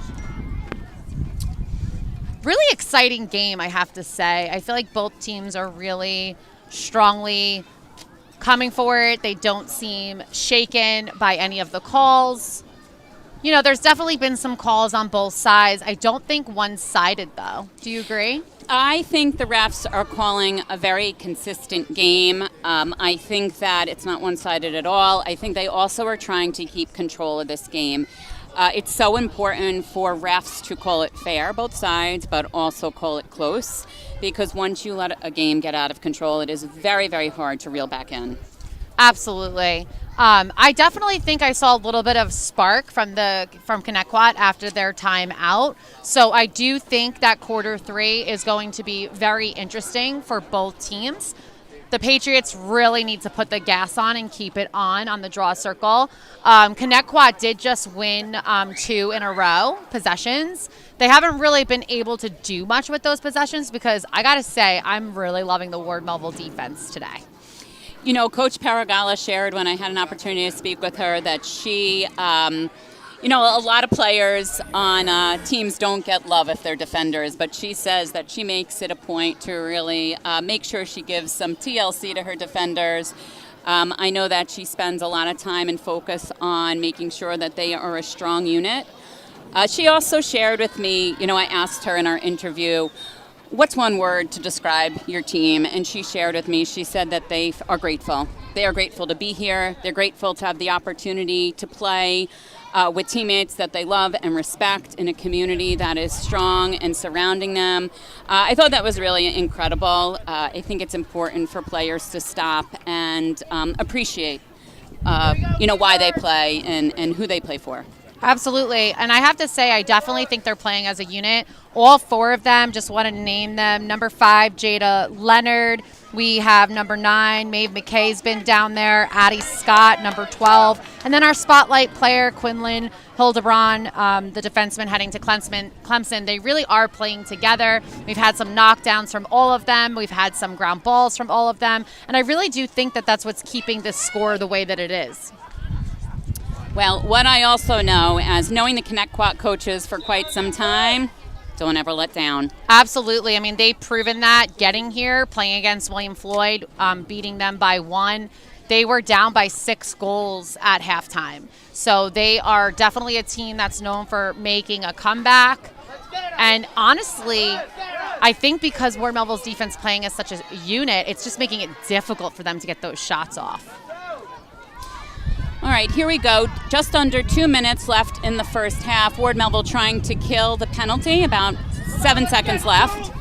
Really exciting game, I have to say. I feel like both teams are really strongly coming for it. They don't seem shaken by any of the calls. You know, there's definitely been some calls on both sides. I don't think one-sided, though. Do you agree? I think the refs are calling a very consistent game. I think that it's not one-sided at all. I think they also are trying to keep control of this game. It's so important for refs to call it fair, both sides, but also call it close, because once you let a game get out of control, it is very, very hard to reel back in. Absolutely. I definitely think I saw a little bit of spark from Connetquot after their time out. So I do think that quarter 3 is going to be very interesting for both teams. The Patriots really need to put the gas on and keep it on the draw circle. Connetquot did just win 2 in a row possessions. They haven't really been able to do much with those possessions because I got to say, I'm really loving the Ward Melville defense today. You know, Coach Paragala shared when I had an opportunity to speak with her that she, you know, a lot of players on teams don't get love if they're defenders, but she says that she makes it a point to really make sure she gives some TLC to her defenders. I know that she spends a lot of time and focus on making sure that they are a strong unit. She also shared with me, you know, I asked her in our interview, what's one word to describe your team? And she shared with me, she said that they are grateful. They are grateful to be here. They're grateful to have the opportunity to play with teammates that they love and respect in a community that is strong and surrounding them. I thought that was really incredible. I think it's important for players to stop and appreciate, you know, why they play and who they play for. Absolutely. And I have to say, I definitely think they're playing as a unit. All 4 of them, just want to name them. Number 5, Jada Leonard. We have number 9, Maeve McKay's been down there. Addie Scott, number 12. And then our spotlight player, Quinlan Hildebrand, the defenseman heading to Clemson. They really are playing together. We've had some knockdowns from all of them. We've had some ground balls from all of them. And I really do think that that's what's keeping this score the way that it is. Well, what I also know, as knowing the Connetquot coaches for quite some time, don't ever let down. Absolutely. I mean, they've proven that getting here, playing against William Floyd, beating them by 1. They were down by 6 goals at halftime. So they are definitely a team that's known for making a comeback. And honestly, I think because Ward Melville's defense playing as such a unit, it's just making it difficult for them to get those shots off. All right, here we go. Just under 2 minutes left in the first half. Ward Melville trying to kill the penalty. About 7 seconds left.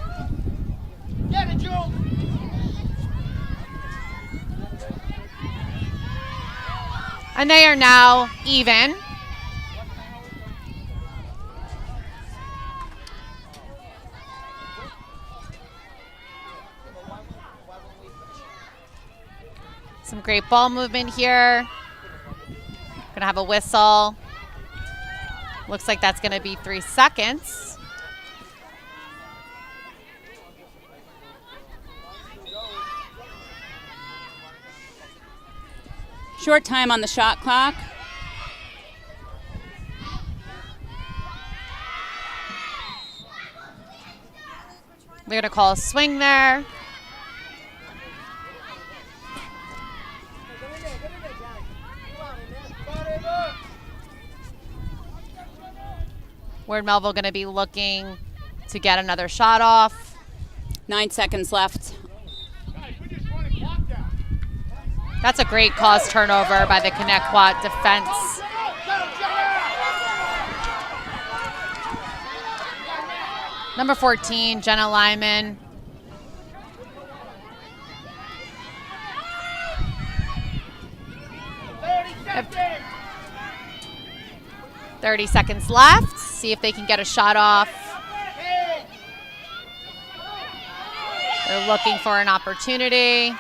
And they are now even. Some great ball movement here. Gonna have a whistle. Looks like that's gonna be 3 seconds. Short time on the shot clock. They're gonna call a swing there. Ward Melville going to be looking to get another shot off. 9 seconds left. That's a great cause turnover by the Connetquot defense. Number 14, Jenna Lyman. Yep. 30 seconds left. See if they can get a shot off. They're looking for an opportunity.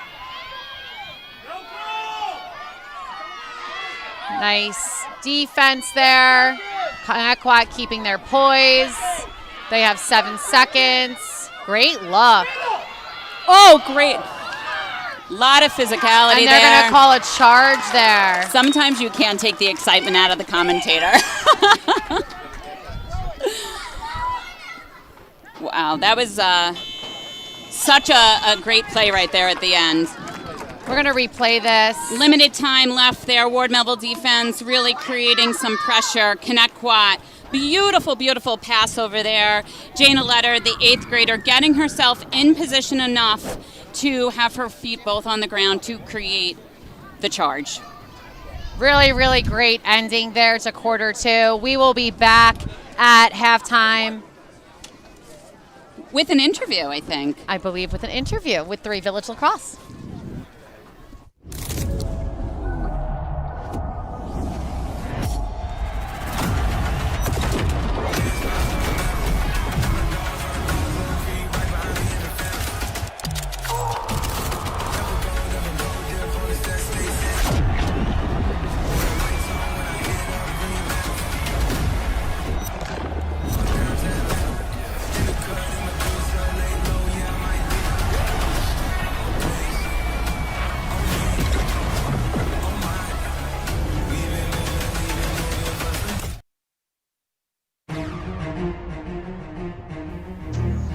Nice defense there. Connetquot keeping their poise. They have 7 seconds. Great look. Oh, great. Lot of physicality And they're going to call a charge there. Sometimes you can't take the excitement out of the commentator. Wow, that was such a great play right there at the end. We're going to replay this. Limited time left there. Ward Melville defense really creating some pressure. Connetquot, beautiful, beautiful pass over there. Jana Letter, the 8th grader, getting herself in position enough to have her feet both on the ground to create the charge. Really, really great ending there to quarter 2. We will be back at halftime. With an interview, I think. I believe with an interview with 3 Village Lacrosse.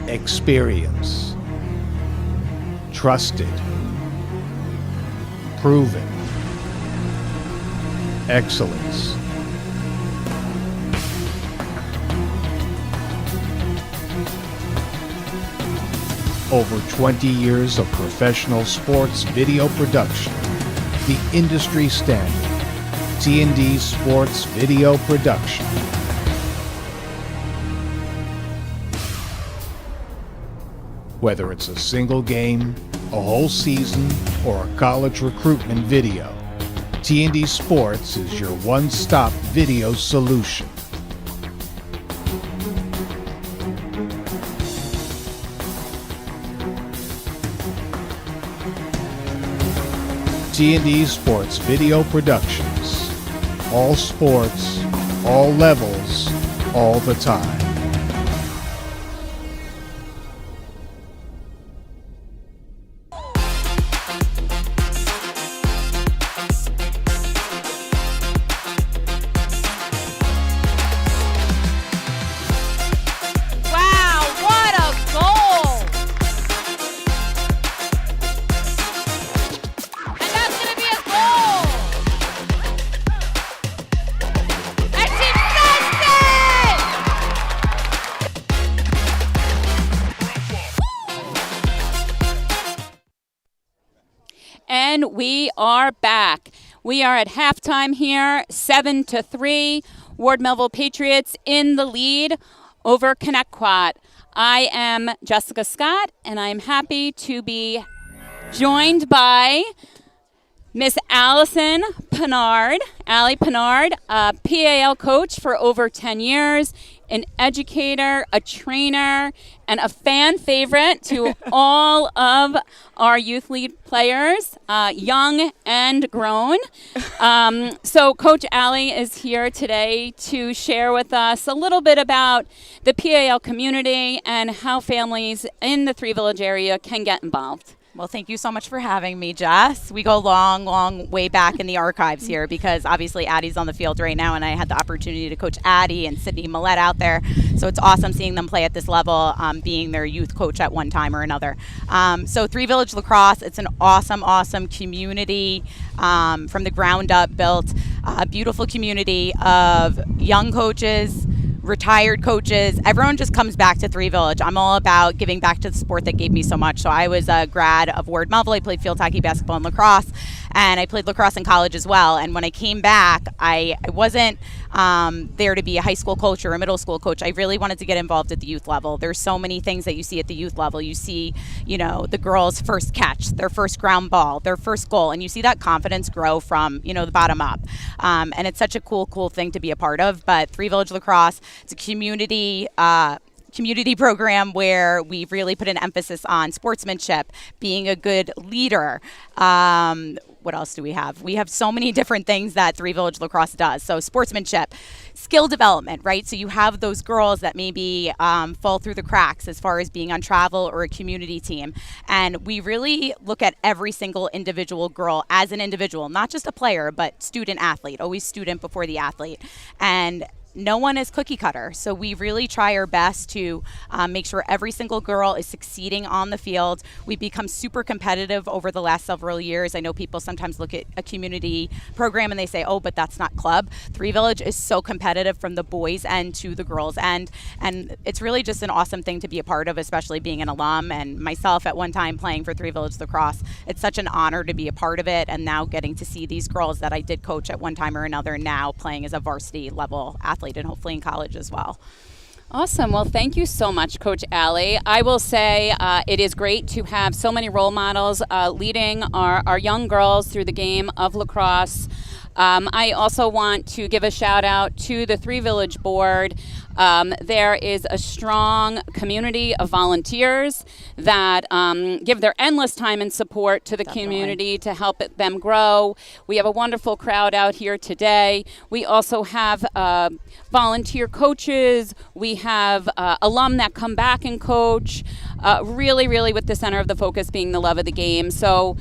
Experience. Trusted. Proven. Excellence. Over 20 years of professional sports video production. The industry standard. T&D Sports Video Production. Whether it's a single game, a whole season, or a college recruitment video, T&D Sports is your one-stop video solution. T&D Sports Video Productions. All sports, all levels, all the time. And we are back. We are at halftime here, 7-3. Ward Melville Patriots in the lead over Connetquot. I am Jessica Scott, and I'm happy to be joined by Miss Allison Pinard. Allie Pinard, a PAL coach for over 10 years, an educator, a trainer, and a fan favorite to all of our youth league players, young and grown. So Coach Allie is here today to share with us a little bit about the PAL community and how families in the Three Village area can get involved. Well, thank you so much for having me, Jess. We go long, long way back in the archives here because obviously Addie's on the field right now, and I had the opportunity to coach Addie and Sydney Millette out there. So it's awesome seeing them play at this level, being their youth coach at one time or another. So Three Village Lacrosse, it's an awesome, awesome community from the ground up built, a beautiful community of young coaches, retired coaches. Everyone just comes back to Three Village. I'm all about giving back to the sport that gave me so much. So I was a grad of Ward Melville. I played field hockey, basketball, and lacrosse, and I played lacrosse in college as well. And when I came back, I wasn't there to be a high school coach or a middle school coach. I really wanted to get involved at the youth level. There's so many things that you see at the youth level. You see, you know, the girls' first catch, their first ground ball, their first goal, and you see that confidence grow from, you know, the bottom up. And it's such a cool thing to be a part of. But Three Village Lacrosse, it's a community program where we've really put an emphasis on sportsmanship, being a good leader, what else do we have? We have so many different things that Three Village Lacrosse does. So sportsmanship, skill development, right? So you have those girls that maybe fall through the cracks as far as being on travel or a community team. And we really look at every single individual girl as an individual, not just a player, but student athlete, always student before the athlete. And no one is cookie cutter. So we really try our best to make sure every single girl is succeeding on the field. We've become super competitive over the last several years. I know people sometimes look at a community program and they say, oh, but that's not club. Three Village is so competitive from the boys' end to the girls' end. And it's really just an awesome thing to be a part of, especially being an alum and myself at one time playing for Three Village Lacrosse. It's such an honor to be a part of it, and now getting to see these girls that I did coach at one time or another now playing as a varsity level athlete and hopefully in college as well. Awesome. Well, thank you so much, Coach Allie. I will say it is great to have so many role models leading our young girls through the game of lacrosse. I also want to give a shout out to the Three Village Board. There is a strong community of volunteers that give their endless time and support to the community to help them grow. We have a wonderful crowd out here today. We also have volunteer coaches. We have alum that come back and coach. Really with the center of the focus being the love of the game. So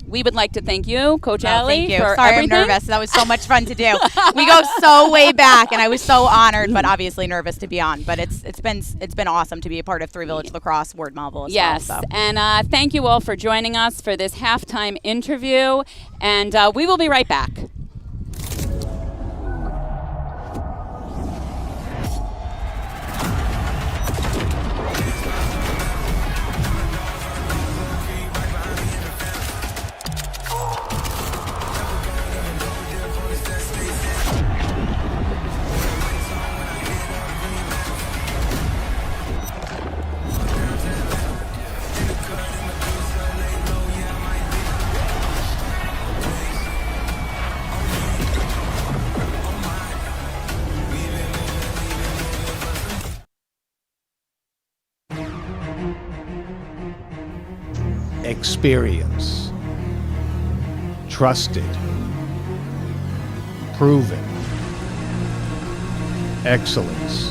we would like to thank you, Coach Allie, thank you. for Sorry, everything. I'm nervous. That was so much fun to do. We go so way back, and I was so honored, but obviously nervous to be on. But it's been awesome to be a part of Three Village Lacrosse, Ward Melville as yes, well. So. And thank you all for joining us for this halftime interview, and we will be right back. Experience. Trusted. Proven. Excellence.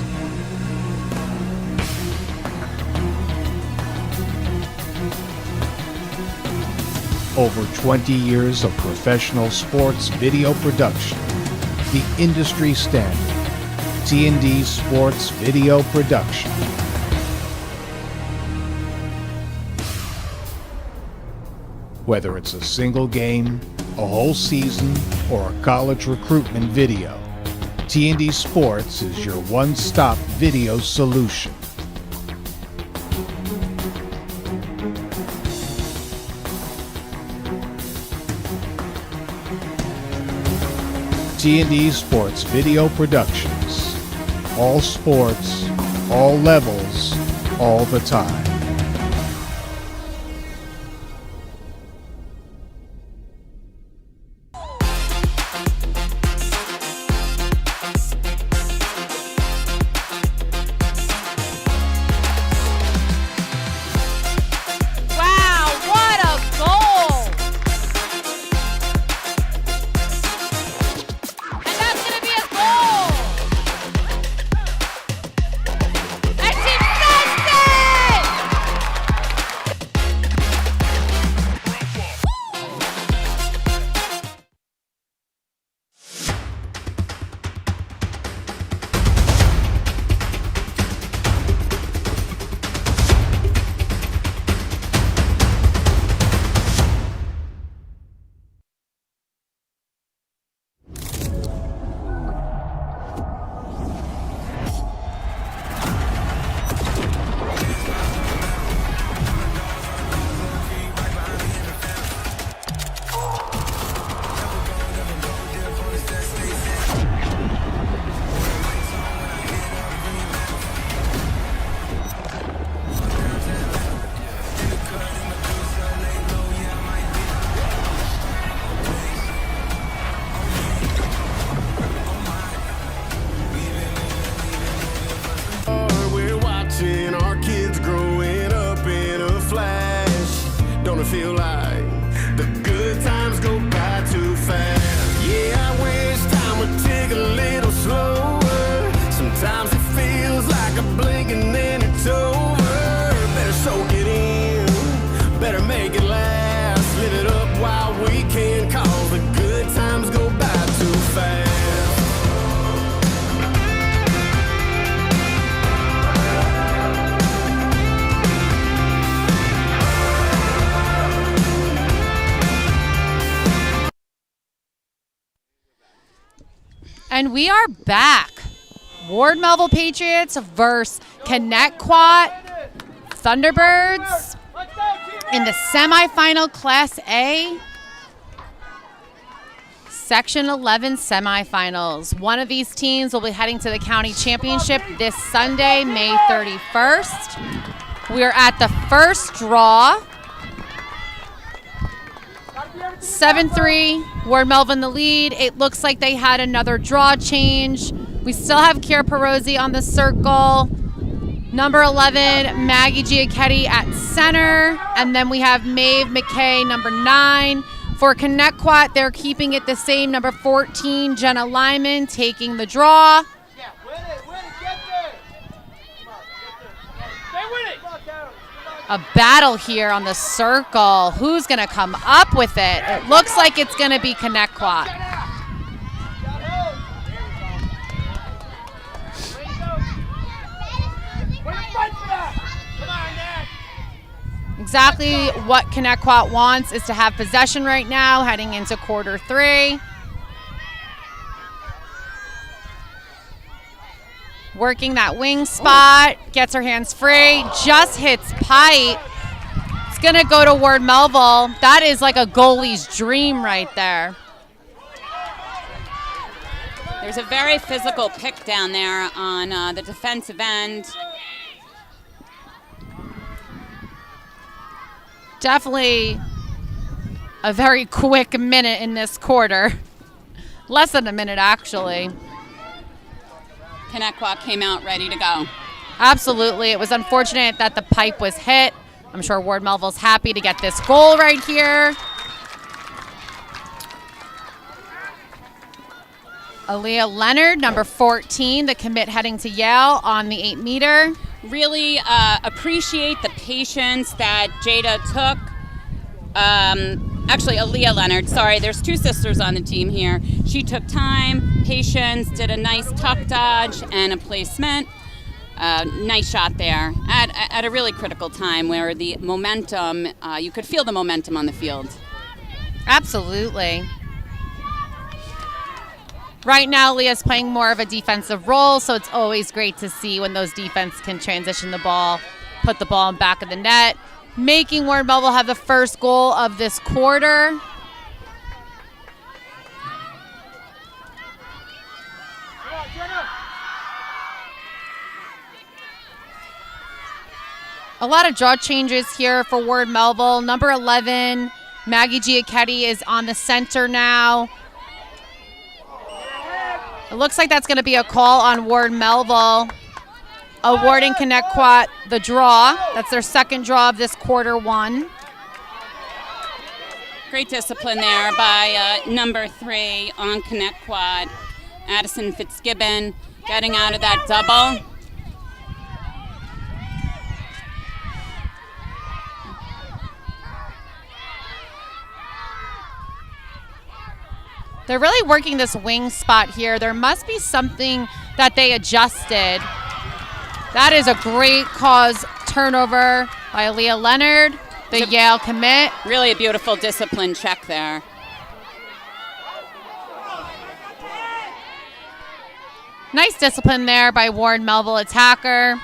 Over 20 years of professional sports video production. The industry standard. T&D Sports Video Production. Whether it's a single game, a whole season, or a college recruitment video, T&D Sports is your one-stop video solution. T&D Sports Video Productions. All sports, all levels, all the time. Feel like the good times go a little slower. Sometimes it feels like a blink and then it's over. Better soak it in, better make it last. Live it up while we can, cause the good times go by too fast. And we are back. Ward Melville Patriots versus Connetquot Thunderbirds in the semifinal Class A. Section 11 semifinals. One of these teams will be heading to the county championship this Sunday, May 31st. We are at the first draw. 7-3, Ward Melville in the lead. It looks like they had another draw change. We still have Kira Perozzi on the circle. Number 11, Maggie Giacchetti at center. And then we have Maeve McKay, number 9. For Connetquot, they're keeping it the same. Number 14, Jenna Lyman, taking the draw. Yeah, win it, get there. Come on, stay with it. A battle here on the circle. Who's going to come up with it? It looks like it's going to be Connetquot. Exactly what Connetquot wants is to have possession right now, heading into quarter 3. Working that wing spot, gets her hands free, just hits pipe. It's gonna go to Ward Melville. That is like a goalie's dream right there. There's a very physical pick down there on the defensive end. Definitely a very quick minute in this quarter. Less than a minute, actually. Connetquot came out ready to go. Absolutely. It was unfortunate that the pipe was hit. I'm sure Ward Melville's happy to get this goal right here. Aaliyah Leonard, number 14, the commit heading to Yale on the 8-meter. Really appreciate the patience that Jada took. Actually, Aaliyah Leonard, sorry, there's 2 sisters on the team here. She took time, patience, did a nice tuck dodge and a placement. Nice shot there at a really critical time where the momentum, you could feel the momentum on the field. Absolutely. Right now, Leah's playing more of a defensive role, so it's always great to see when those defense can transition the ball, put the ball in back of the net, making Ward Melville have the first goal of this quarter. A lot of draw changes here for Ward Melville. Number 11, Maggie Giacchetti is on the center now. It looks like that's going to be a call on Ward Melville, awarding Connetquot the draw. That's their second draw of this quarter 1. Great discipline there by number 3 on Connetquot. Addison Fitzgibbon getting out of that double. They're really working this wing spot here. There must be something that they adjusted. That is a great cause turnover by Aaliyah Leonard, the Yale commit. Really a beautiful discipline check there. Nice discipline there by Ward Melville attacker.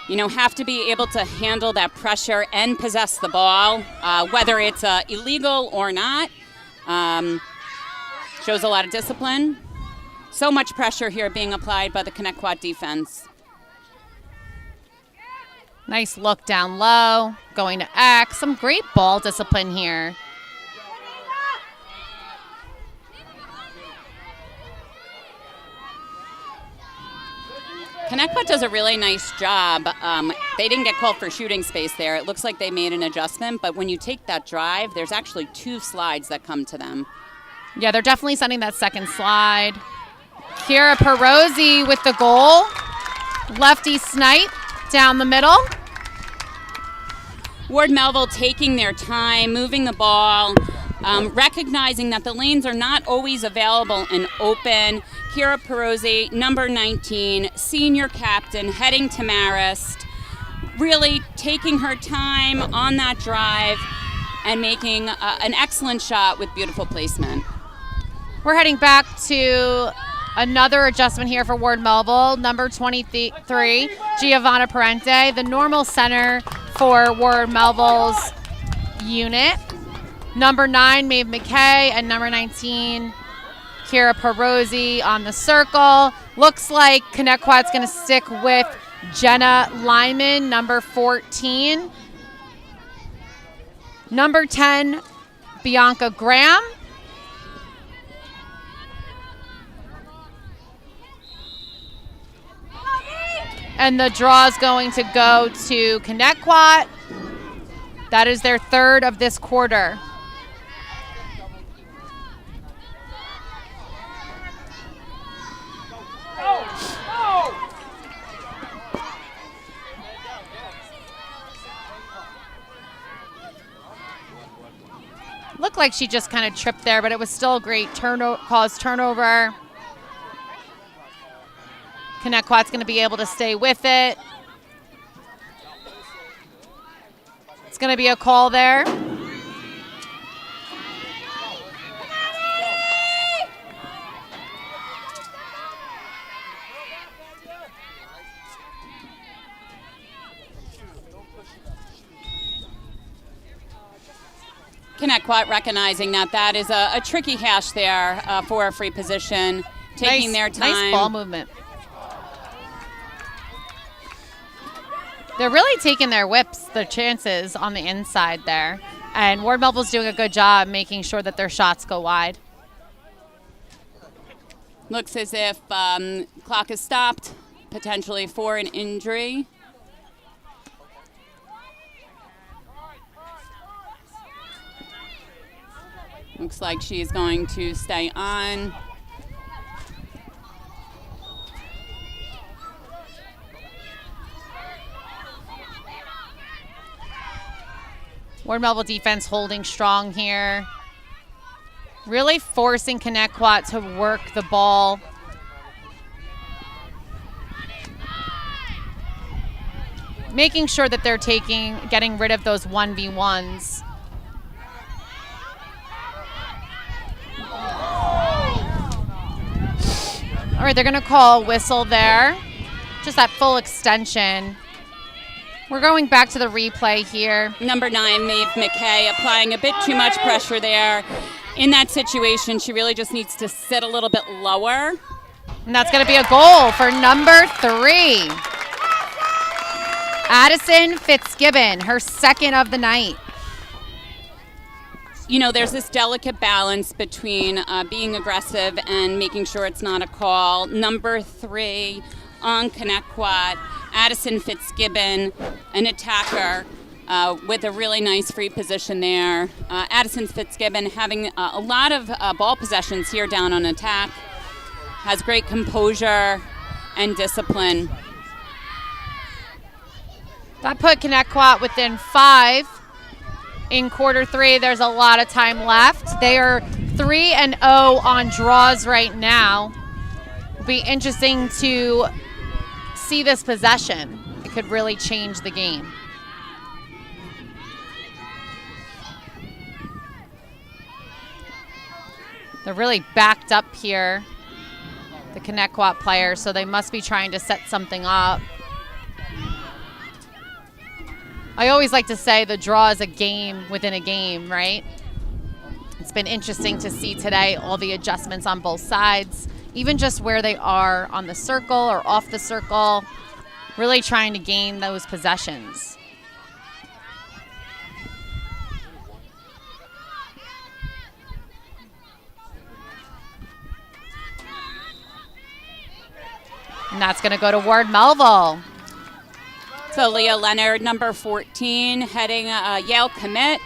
You know, have to be able to handle that pressure and possess the ball, whether it's illegal or not. Shows a lot of discipline. So much pressure here being applied by the Connetquot defense. Nice look down low, going to X. Some great ball discipline here. Connetquot does a really nice job. They didn't get called for shooting space there. It looks like they made an adjustment, but when you take that drive, there's actually 2 slides that come to them. Yeah, they're definitely sending that second slide. Kira Perosi with the goal. Lefty snipe down the middle. Ward Melville taking their time, moving the ball, recognizing that the lanes are not always available and open. Kira Perosi, number 19, senior captain, heading to Marist, really taking her time on that drive and making an excellent shot with beautiful placement. We're heading back to another adjustment here for Ward Melville. Number 23, Giovanna Parente, the normal center for Ward Melville's unit. Number 9, Maeve McKay, and number 19, Kira Perosi on the circle. Looks like Connetquot's going to stick with Jenna Lyman, number 14. Number 10, Bianca Graham. And the draw is going to go to Connetquot. That is their third of this quarter. Looked like she just kind of tripped there, but it was still a great caused turnover. Connetquot's going to be able to stay with it. It's going to be a call there. Connetquot recognizing that is a tricky hash there for a free position, taking their time. Nice ball movement. They're really taking their chances on the inside there. And Ward Melville's doing a good job making sure that their shots go wide. Looks as if clock is stopped, potentially for an injury. Looks like she's going to stay on. Ward Melville defense holding strong here. Really forcing Connetquot to work the ball. Making sure that they're getting rid of those 1v1s. All right, they're gonna call a whistle there. Just that full extension. We're going back to the replay here. Number 9, Maeve McKay, applying a bit too much pressure there. In that situation, she really just needs to sit a little bit lower. And that's going to be a goal for number 3. Addison Fitzgibbon, her second of the night. You know, there's this delicate balance between being aggressive and making sure it's not a call. Number 3 on Connetquot, Addison Fitzgibbon, an attacker with a really nice free position there. Addison Fitzgibbon having a lot of ball possessions here down on attack, has great composure and discipline. That put Connetquot within 5 in quarter 3. There's a lot of time left. They are 3-0 on draws right now. It'll be interesting to see this possession. It could really change the game. They're really backed up here, the Connetquot players, so they must be trying to set something up. I always like to say the draw is a game within a game, right? It's been interesting to see today all the adjustments on both sides, even just where they are on the circle or off the circle, really trying to gain those possessions. And that's going to go to Ward Melville. So Leah Leonard, number 14, heading Yale commit.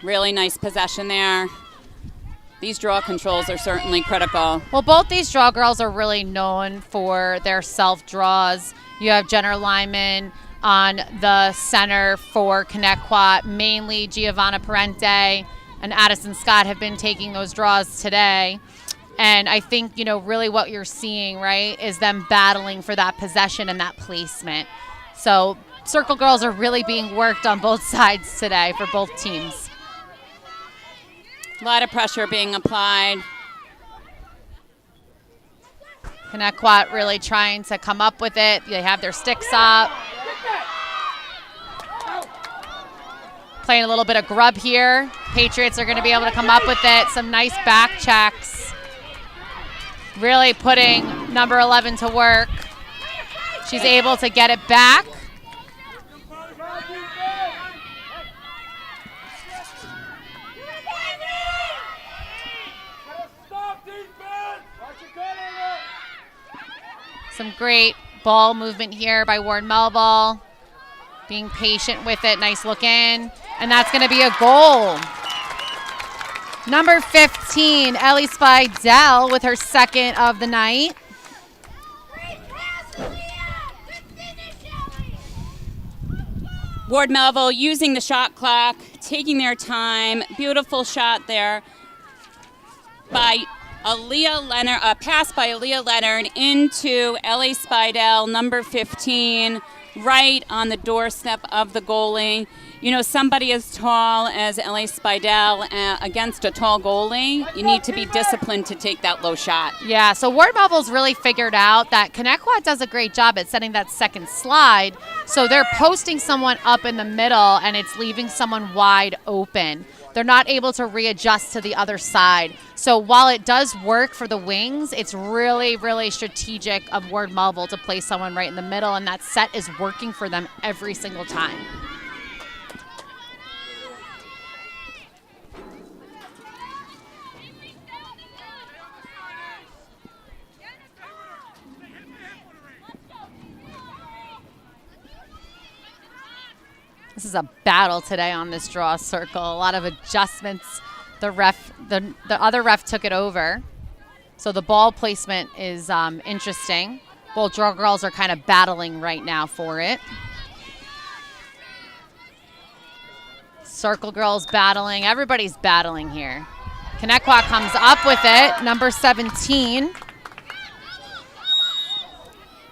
Really nice possession there. These draw controls are certainly critical. Well, both these draw girls are really known for their self-draws. You have Jenner Lyman on the center for Connetquot. Mainly Giovanna Parente and Addison Scott have been taking those draws today. And I think, really what you're seeing, right, is them battling for that possession and that placement. So circle girls are really being worked on both sides today for both teams. A lot of pressure being applied. Connetquot really trying to come up with it. They have their sticks up. Playing a little bit of grub here. Patriots are going to be able to come up with it. Some nice back checks. Really putting number 11 to work. She's able to get it back. Some great ball movement here by Ward Melville. Being patient with it. Nice look in. And that's going to be a goal. Number 15, Ellie Spidell with her second of the night. Ward Melville using the shot clock, taking their time. Beautiful shot there by Aaliyah Leonard, a pass by Aaliyah Leonard into Ellie Spidell, number 15, right on the doorstep of the goalie. Somebody as tall as Ellie Spidell against a tall goalie, you need to be disciplined to take that low shot. Yeah, so Ward Melville's really figured out that Connetquot does a great job at setting that second slide. So they're posting someone up in the middle, and it's leaving someone wide open. They're not able to readjust to the other side. So while it does work for the wings, it's really, really strategic of Ward Melville to place someone right in the middle, and that set is working for them every single time. This is a battle today on this draw circle. A lot of adjustments. The other ref took it over. So the ball placement is interesting. Both draw girls are kind of battling right now for it. Circle girls battling. Everybody's battling here. Connetquot comes up with it. Number 17.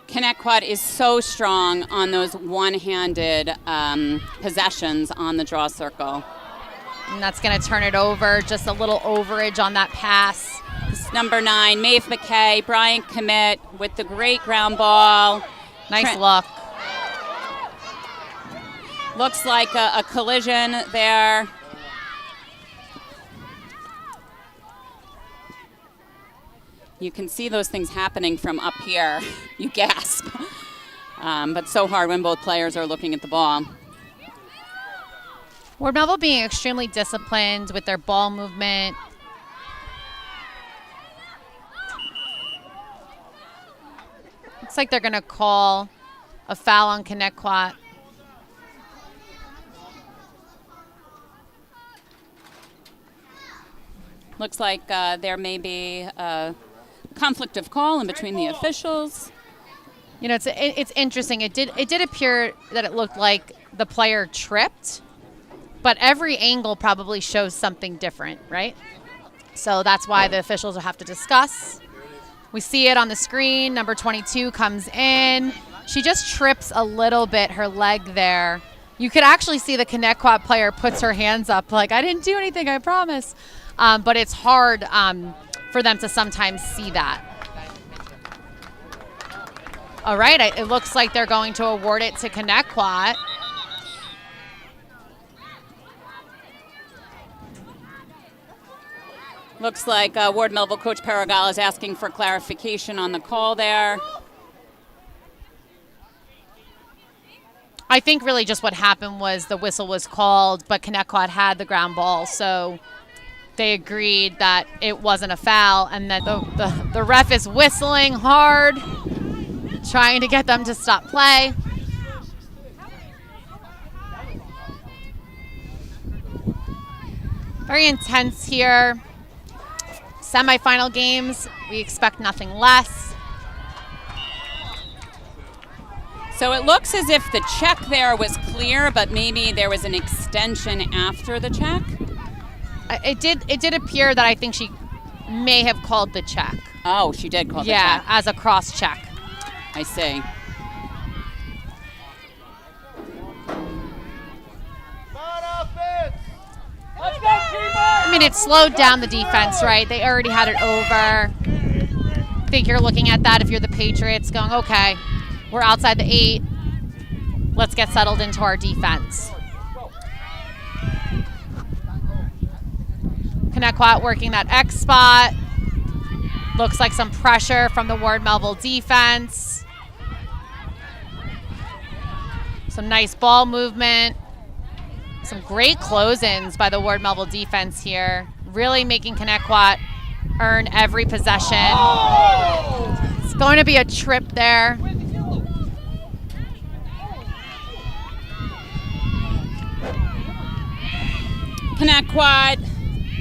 Connetquot is so strong on those one-handed possessions on the draw circle. And that's going to turn it over. Just a little overage on that pass. It's number 9, Maeve McKay, Brian Commit with the great ground ball. Nice look. Looks like a collision there. You can see those things happening from up here. You gasp. But so hard when both players are looking at the ball. Ward Melville being extremely disciplined with their ball movement. Looks like they're going to call a foul on Connetquot. Looks like there may be a conflict of call in between the officials. It's interesting. It did appear that it looked like the player tripped, but every angle probably shows something different, right? So that's why the officials will have to discuss. We see it on the screen. Number 22 comes in. She just trips a little bit, her leg there. You could actually see the Connetquot player puts her hands up like, I didn't do anything, I promise. But it's hard for them to sometimes see that. All right, it looks like they're going to award it to Connetquot. Looks like Ward Melville coach Paragal is asking for clarification on the call there. I think really just what happened was the whistle was called, but Connetquot had the ground ball, so they agreed that it wasn't a foul, and that the ref is whistling hard, trying to get them to stop play. Very intense here. semifinal games, we expect nothing less. So it looks as if the check there was clear, but maybe there was an extension after the check. It did appear that I think she may have called the check. Oh, she did call the check. Yeah, as a cross check. I see. I mean, it slowed down the defense, right? They already had it over. I think you're looking at that if you're the Patriots going, okay, we're outside the 8. Let's get settled into our defense. Connetquot working that X spot. Looks like some pressure from the Ward Melville defense. Some nice ball movement. Some great close-ins by the Ward Melville defense here. Really making Connetquot earn every possession. It's going to be a trip there. Connetquot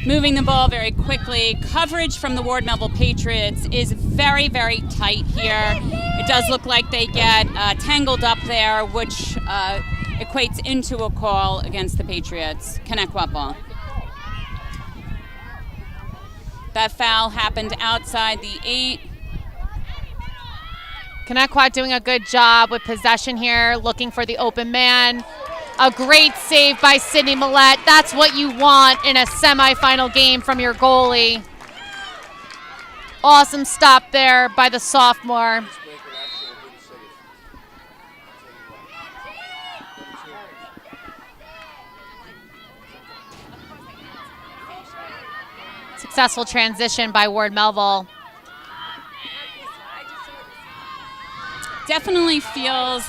moving the ball very quickly. Coverage from the Ward Melville Patriots is very, very tight here. It does look like they get tangled up there, which equates into a call against the Patriots. Connetquot ball. That foul happened outside the 8. Connetquot doing a good job with possession here, looking for the open man. A great save by Sydney Millette. That's what you want in a semifinal game from your goalie. Awesome stop there by the sophomore. Successful transition by Ward Melville. Definitely feels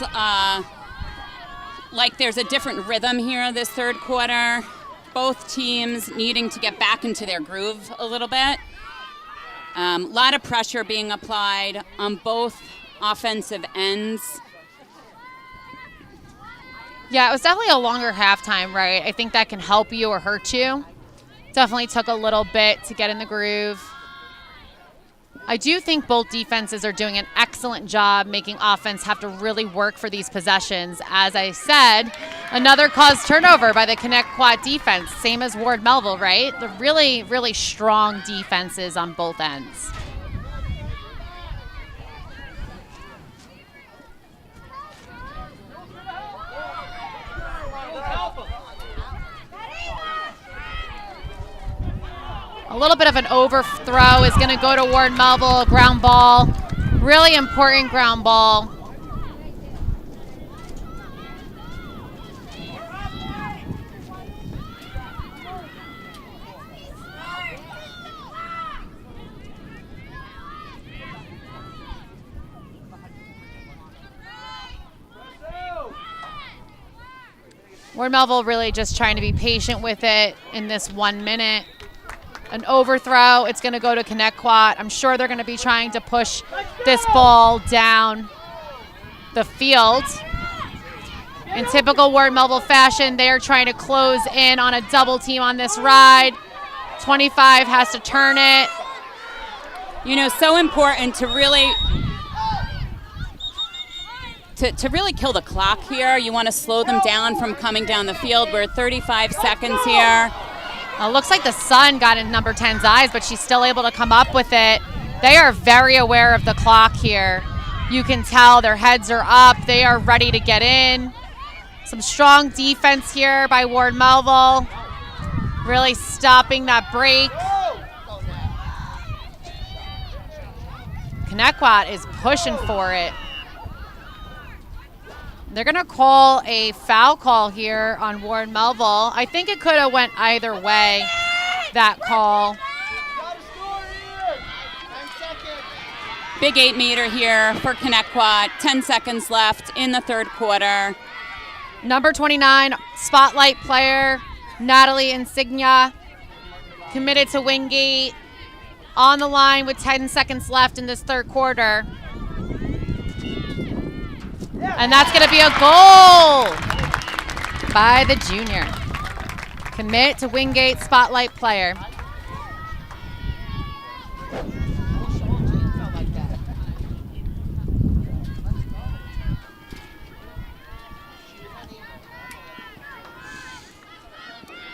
like there's a different rhythm here this third quarter. Both teams needing to get back into their groove a little bit. A lot of pressure being applied on both offensive ends. Yeah, it was definitely a longer halftime, right? I think that can help you or hurt you. Definitely took a little bit to get in the groove. I do think both defenses are doing an excellent job making offense have to really work for these possessions. As I said, another caused turnover by the Connetquot defense, same as Ward Melville, right? They're really, really strong defenses on both ends. A little bit of an overthrow is going to go to Ward Melville, ground ball. Really important ground ball. Ward Melville really just trying to be patient with it in this 1 minute. An overthrow, it's going to go to Connetquot. I'm sure they're going to be trying to push this ball down the field. In typical Ward Melville fashion, they are trying to close in on a double team on this ride. 25 has to turn it. You know, so important to really to really kill the clock here. You want to slow them down from coming down the field. We're at 35 seconds here. Looks like the sun got in number 10's eyes, but she's still able to come up with it. They are very aware of the clock here. You can tell their heads are up. They are ready to get in. Some strong defense here by Ward Melville. Really stopping that break. Connetquot is pushing for it. They're going to call a foul call here on Ward Melville. I think it could have went either way, that call. Big 8-meter here for Connetquot. 10 seconds left in the third quarter. Number 29, spotlight player, Natalie Insignia, committed to Wingate, on the line with 10 seconds left in this third quarter. And that's going to be a goal by the junior. Commit to Wingate spotlight player.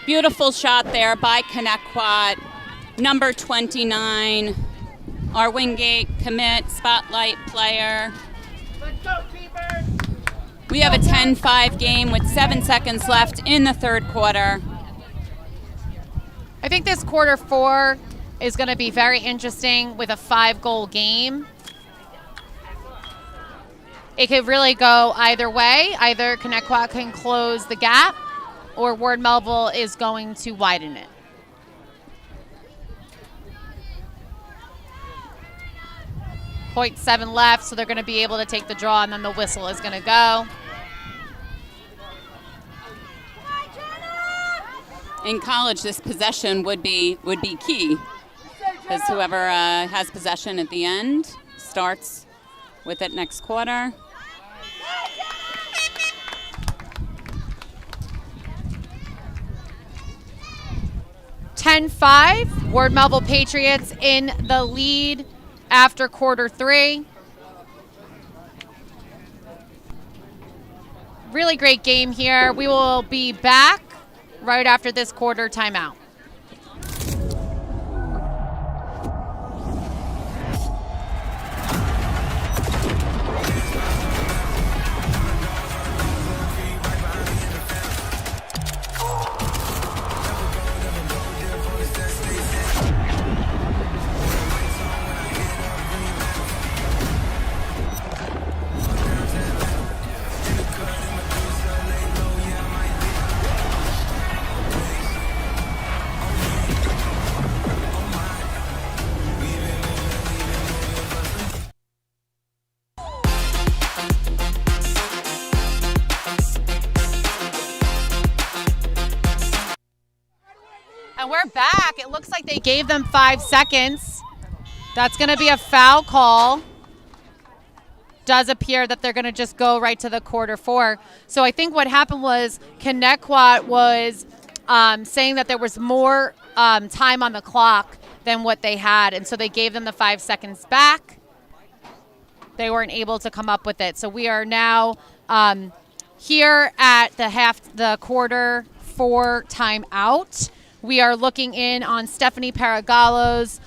Beautiful shot there by Connetquot. Number 29, our Wingate commit spotlight player. Let's go, keepers! We have a 10-5 game with 7 seconds left in the third quarter. I think this quarter 4 is going to be very interesting with a 5-goal game. It could really go either way. Either Connetquot can close the gap, or Ward Melville is going to widen it. .7 left, so they're going to be able to take the draw, and then the whistle is going to go. In college, this possession would be key, because whoever has possession at the end starts with it next quarter. .5, Ward Melville Patriots in the lead after quarter 3. Really great game here. We will be back right after this quarter timeout. And we're back. It looks like they gave them 5 seconds. That's going to be a foul call. Does appear that they're going to just go right to the quarter 4. So I think what happened was Connetquot was saying that there was more time on the clock than what they had. And so they gave them the 5 seconds back. They weren't able to come up with it. So we are now here at the quarter 4 timeout. We are looking in on Stephanie Paragallo's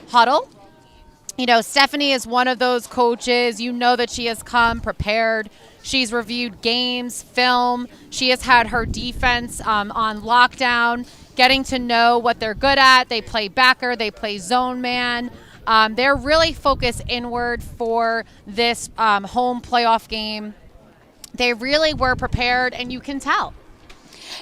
huddle. You know, Stephanie is one of those coaches. You know that she has come prepared. She's reviewed games, film. She has had her defense on lockdown, getting to know what they're good at. They play backer. They play zone man. They're really focused inward for this home playoff game. They really were prepared, and you can tell.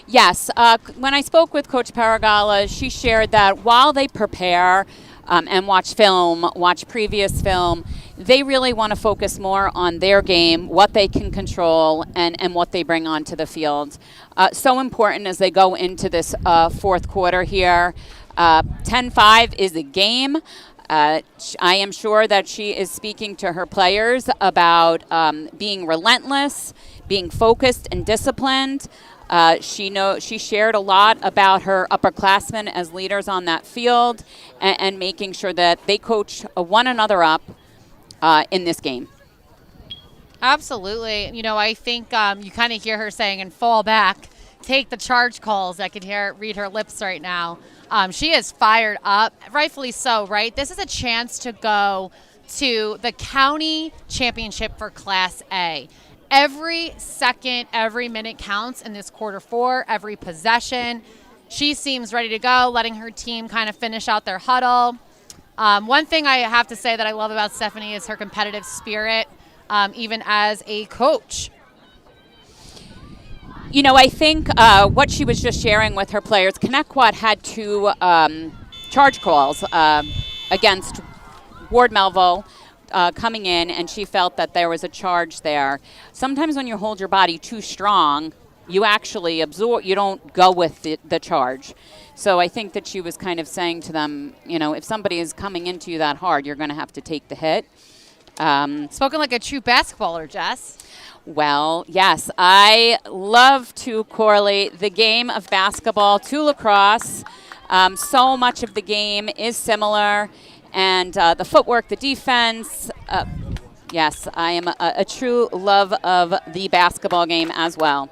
Yes, when I spoke with Coach Paragalla, she shared that while they prepare and watch film, watch previous film, they really want to focus more on their game, what they can control, and what they bring onto the field. So important as they go into this fourth quarter here. 10-5 is a game. I am sure that she is speaking to her players about being relentless, being focused and disciplined. She shared a lot about her upperclassmen as leaders on that field and making sure that they coach one another up in this game. Absolutely. You know, I think you kind of hear her saying, and fall back, take the charge calls. I can read her lips right now. She is fired up, rightfully so, right? This is a chance to go to the county championship for Class A. Every second, every minute counts in this quarter 4, every possession. She seems ready to go, letting her team kind of finish out their huddle. One thing I have to say that I love about Stephanie is her competitive spirit, even as a coach. You know, I think what she was just sharing with her players, Connetquot had 2 charge calls against Ward Melville coming in, and she felt that there was a charge there. Sometimes when you hold your body too strong, you actually absorb, you don't go with the charge. So I think that she was kind of saying to them, you know, if somebody is coming into you that hard, you're going to have to take the hit. Spoken like a true basketballer, Jess. Well, yes, I love to correlate the game of basketball to lacrosse. So much of the game is similar. And the footwork, the defense, yes, I am a true love of the basketball game as well.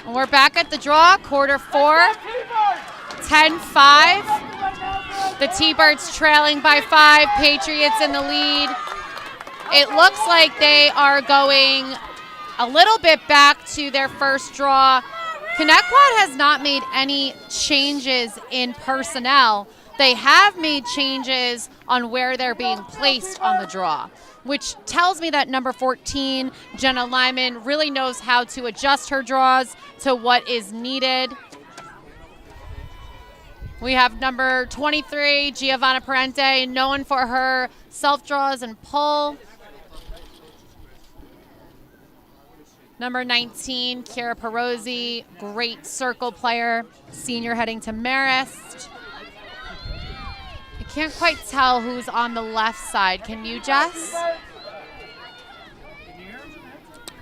And we're back at the draw, quarter 4, 10-5. The T-Birds trailing by 5, Patriots in the lead. It looks like they are going a little bit back to their first draw. Connetquot has not made any changes in personnel. They have made changes on where they're being placed on the draw, which tells me that number 14, Jenna Lyman, really knows how to adjust her draws to what is needed. We have number 23, Giovanna Parente, known for her self-draws and pull. Number 19, Kira Perozzi, great circle player, senior heading to Marist. I can't quite tell who's on the left side. Can you, Jess?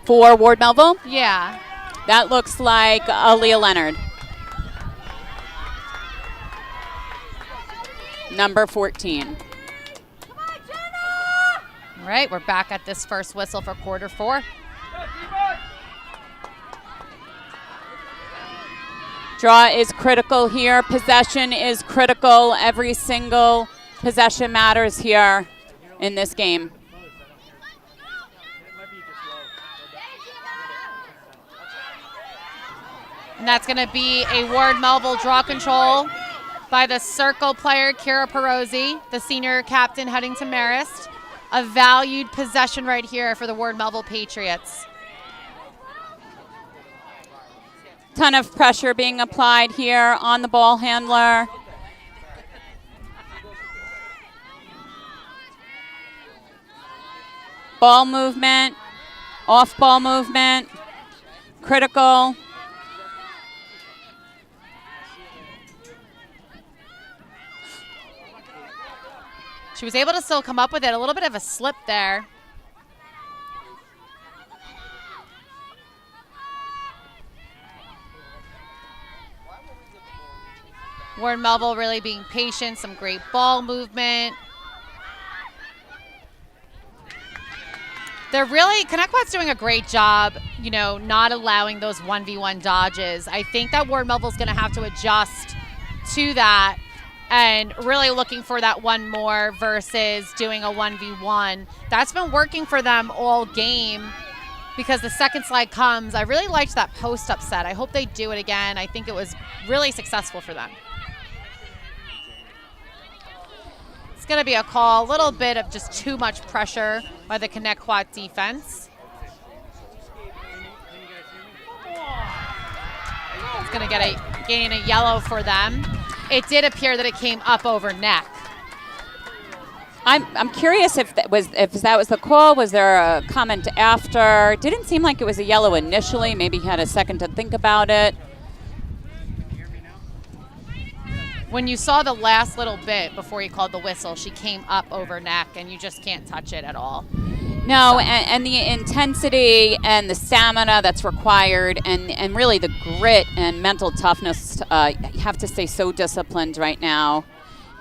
For Ward Melville, Yeah. that looks like Aaliyah Leonard. Number 14. All right, we're back at this first whistle for quarter 4. Draw is critical here. Possession is critical. Every single possession matters here in this game. And that's going to be a Ward Melville draw control by the circle player, Kira Perozzi, the senior captain heading to Marist. A valued possession right here for the Ward Melville Patriots. Ton of pressure being applied here on the ball handler. Ball movement, off ball movement, critical. She was able to still come up with it. A little bit of a slip there. Ward Melville really being patient, some great ball movement. They're really, Connetquot's doing a great job, you know, not allowing those 1v1 dodges. I think that Ward Melville's going to have to adjust to that and really looking for that one more versus doing a 1v1. That's been working for them all game because the second slide comes. I really liked that post upset. I hope they do it again. I think it was really successful for them. It's going to be a call, a little bit of just too much pressure by the Connetquot defense. It's going to gain a yellow for them. It did appear that it came up over neck. I'm curious if that was the call. Was there a comment after? Didn't seem like it was a yellow initially. Maybe he had a second to think about it. When you saw the last little bit before he called the whistle, she came up over neck, and you just can't touch it at all. No, and the intensity and the stamina that's required and really the grit and mental toughness, you have to stay so disciplined right now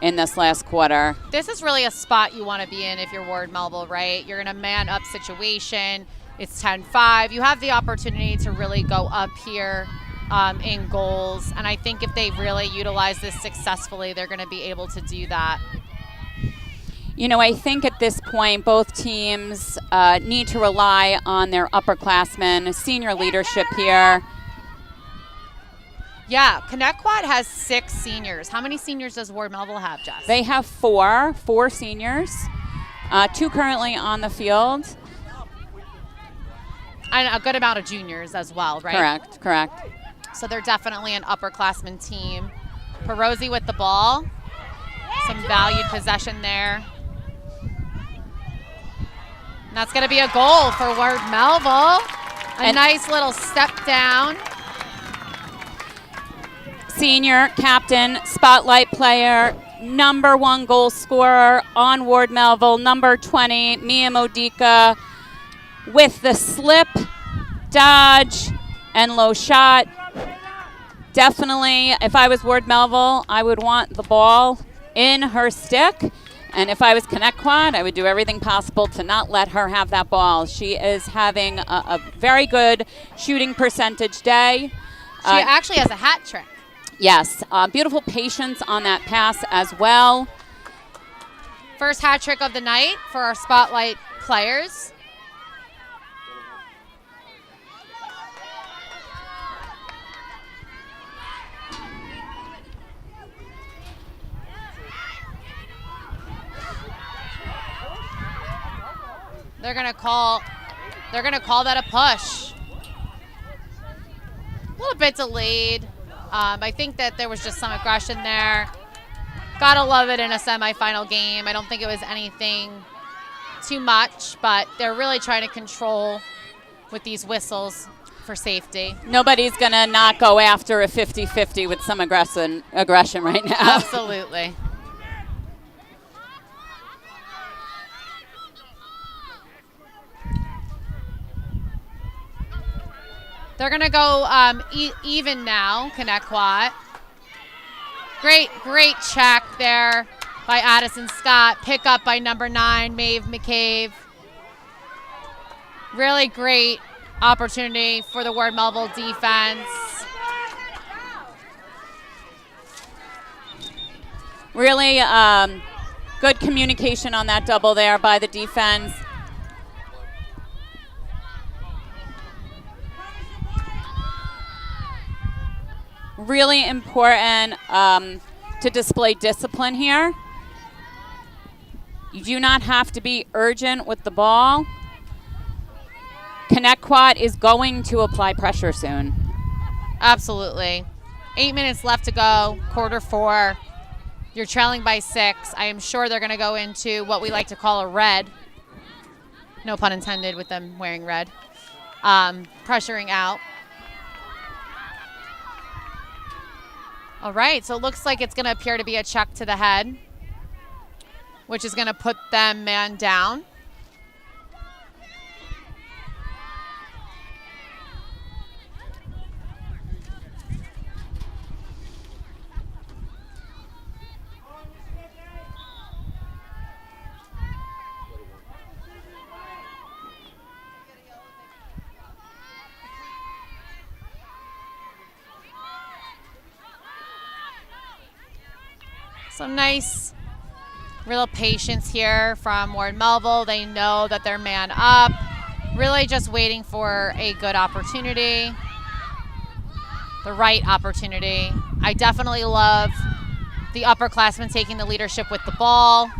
in this last quarter. This is really a spot you want to be in if you're Ward Melville, right? You're in a man-up situation. It's 10-5. You have the opportunity to really go up here in goals, and I think if they really utilize this successfully, they're going to be able to do that. You know, I think at this point, both teams need to rely on their upperclassmen, senior leadership here. Yeah, Connetquot has 6 seniors. How many seniors does Ward Melville have, Jess? They have 4 seniors, 2 currently on the field. And a good amount of juniors as well, right? Correct. So they're definitely an upperclassman team. Perozzi with the ball. Some valued possession there. And that's going to be a goal for Ward Melville. A nice little step down. Senior captain, spotlight player, number 1 goal scorer on Ward Melville, number 20, Mia Modica, with the slip, dodge, and low shot. Definitely, if I was Ward Melville, I would want the ball in her stick And if I was Connetquot, I would do everything possible to not let her have that ball. She is having a very good shooting percentage day. She actually has a hat trick. Yes, beautiful patience on that pass as well. First hat trick of the night for our spotlight players. They're gonna call that a push. A little bit delayed. I think that there was just some aggression there. Gotta love it in a semifinal game. I don't think it was anything too much, but they're really trying to control with these whistles for safety. Nobody's gonna not go after a 50-50 with some aggression right now. Absolutely. They're going to go even now, Connetquot. Great check there by Addison Scott. Pick up by number 9, Maeve McCabe. Really great opportunity for the Ward Melville defense. Really good communication on that double there by the defense. Really important to display discipline here. You do not have to be urgent with the ball. Connetquot is going to apply pressure soon. Absolutely. 8 minutes left to go, quarter 4. You're trailing by 6. I am sure they're going to go into what we like to call a red. No pun intended with them wearing red. Pressuring out. All right, so it looks like it's going to appear to be a check to the head, which is going to put them man down. Some nice real patience here from Ward Melville. They know that they're man up. Really just waiting for a good opportunity. The right opportunity. I definitely love the upperclassmen taking the leadership with the ball.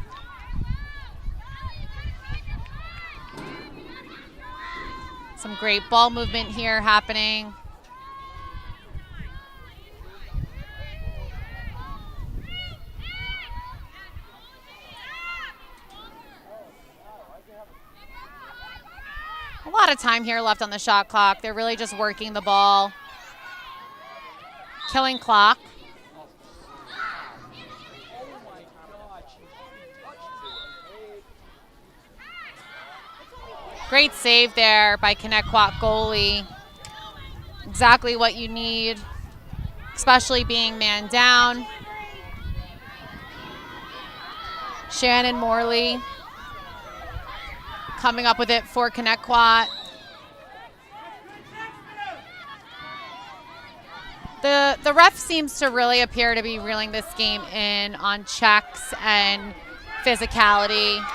Some great ball movement here happening. A lot of time here left on the shot clock. They're really just working the ball. Killing clock. Great save there by Connetquot goalie. Exactly what you need, especially being man down. Shannon Morley coming up with it for Connetquot. The ref seems to really appear to be reeling this game in on checks and physicality.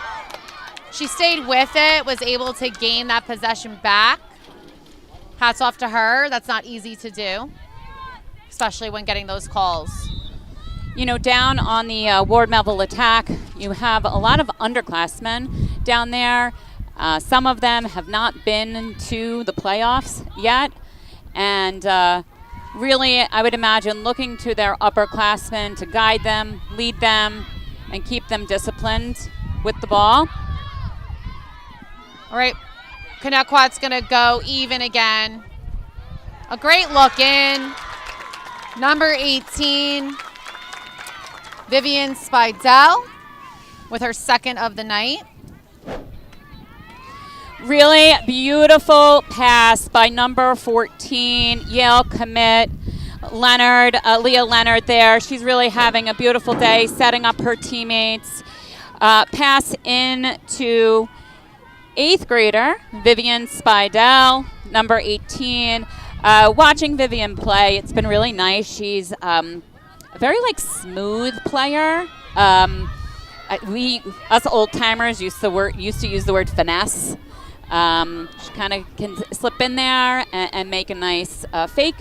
She stayed with it, was able to gain that possession back. Hats off to her. That's not easy to do, especially when getting those calls. You know, down on the Ward Melville attack, you have a lot of underclassmen down there. Some of them have not been to the playoffs yet. And really, I would imagine looking to their upperclassmen to guide them, lead them, and keep them disciplined with the ball. All right, Connetquot's going to go even again. A great look in. Number 18, Vivian Spidell with her second of the night. Really beautiful pass by number 14, Yale commit, Leah Leonard there. She's really having a beautiful day, setting up her teammates. Pass in to 8th grader Vivian Spidell, number 18. Watching Vivian play, it's been really nice. She's a very smooth player. We us old timers used to use the word finesse. She kind of can slip in there and make a nice fake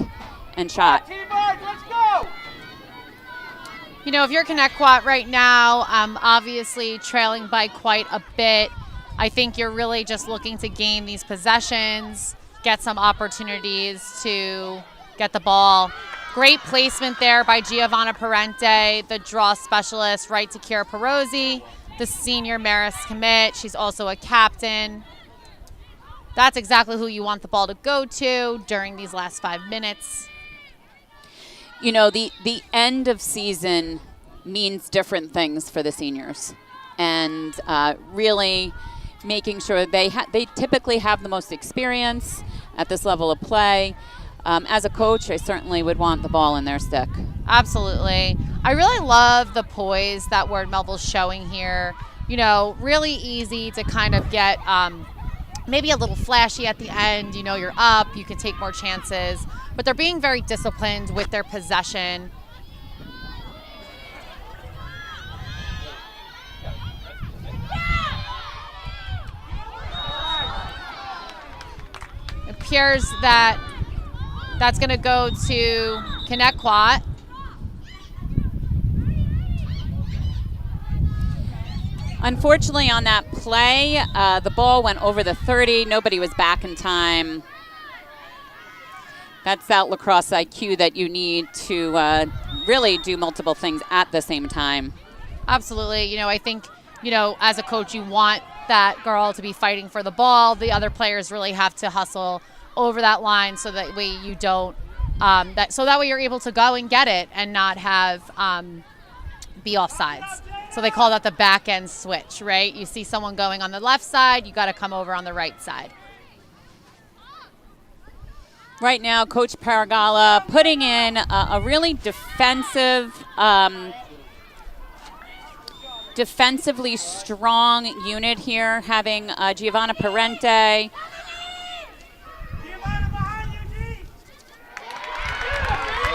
and shot. Teamwork, let's go! You know, if you're Connetquot right now, obviously trailing by quite a bit, I think you're really just looking to gain these possessions, get some opportunities to get the ball. Great placement there by Giovanna Parente, the draw specialist, right to Kira Perozzi, the senior Maris commit. She's also a captain. That's exactly who you want the ball to go to during these last 5 minutes. You know, the end of season means different things for the seniors, and really making sure they typically have the most experience at this level of play. As a coach, I certainly would want the ball in their stick. Absolutely. I really love the poise that Ward Melville's showing here. You know, really easy to kind of get maybe a little flashy at the end. You know, you're up, you can take more chances. But they're being very disciplined with their possession. It appears that that's going to go to Connetquot. Unfortunately, on that play, the ball went over the 30. Nobody was back in time. That's that lacrosse IQ that you need to really do multiple things at the same time. Absolutely. You know, I think, you know, as a coach, you want that girl to be fighting for the ball. The other players really have to hustle over that line so that way you don't, that way you're able to go and get it and not have be offsides. So they call that the back end switch, right? You see someone going on the left side, you got to come over on the right side. Right now, Coach Paragala putting in a really defensively strong unit here, having Giovanna Parente.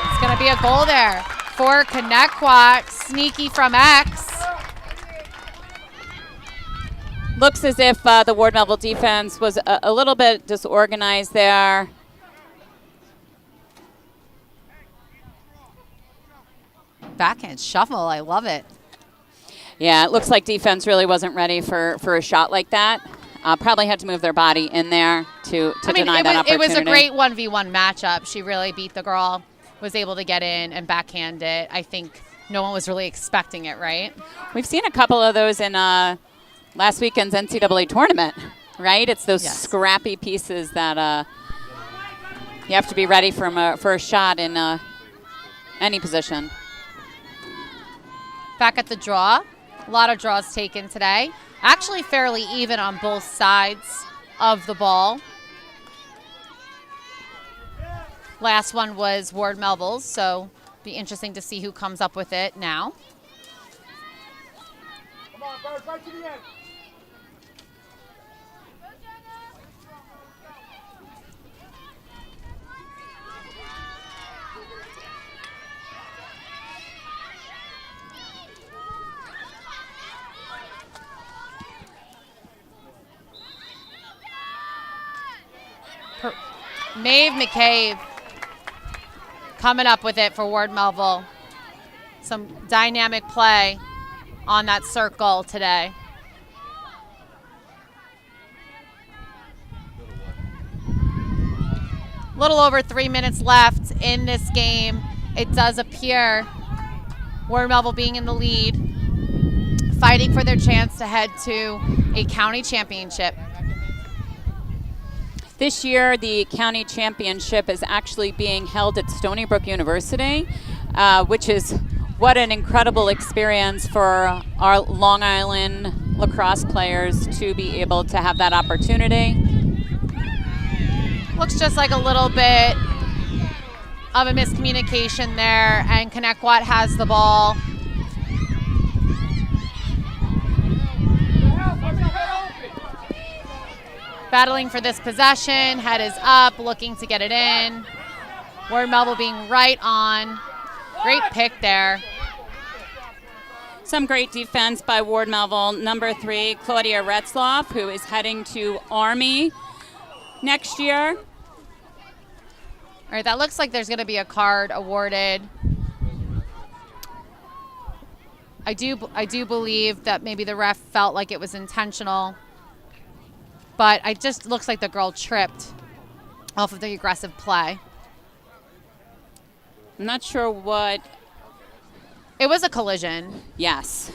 It's going to be a goal there for Connetquot. Sneaky from X. Looks as if the Ward Melville defense was a little bit disorganized there. Backhand shuffle, I love it. Yeah, it looks like defense really wasn't ready for a shot like that. Probably had to move their body in there to deny that opportunity. It was a great 1v1 matchup. She really beat the girl, was able to get in and backhand it. I think no one was really expecting it, right? We've seen a couple of those in last weekend's NCAA tournament, right? It's those scrappy pieces that you have to be ready for a shot in any position. Back at the draw. A lot of draws taken today. Actually fairly even on both sides of the ball. Last one was Ward Melville's, so be interesting to see who comes up with it now. Come on, Bird, right to the end. Maeve McCabe coming up with it for Ward Melville. Some dynamic play on that circle today. Little over 3 minutes left in this game. It does appear Ward Melville being in the lead, fighting for their chance to head to a county championship. This year, the county championship is actually being held at Stony Brook University, which is what an incredible experience for our Long Island lacrosse players to be able to have that opportunity. Looks just like a little bit of a miscommunication there, and Connetquot has the ball. battling for this possession. Head is up, looking to get it in. Ward Melville being right on. Great pick there. Some great defense by Ward Melville. Number 3, Claudia Retzloff, who is heading to Army next year. All right, that looks like there's going to be a card awarded. I do believe that maybe the ref felt like it was intentional, but it just looks like the girl tripped off of the aggressive play. I'm not sure what. It was a collision. Yes.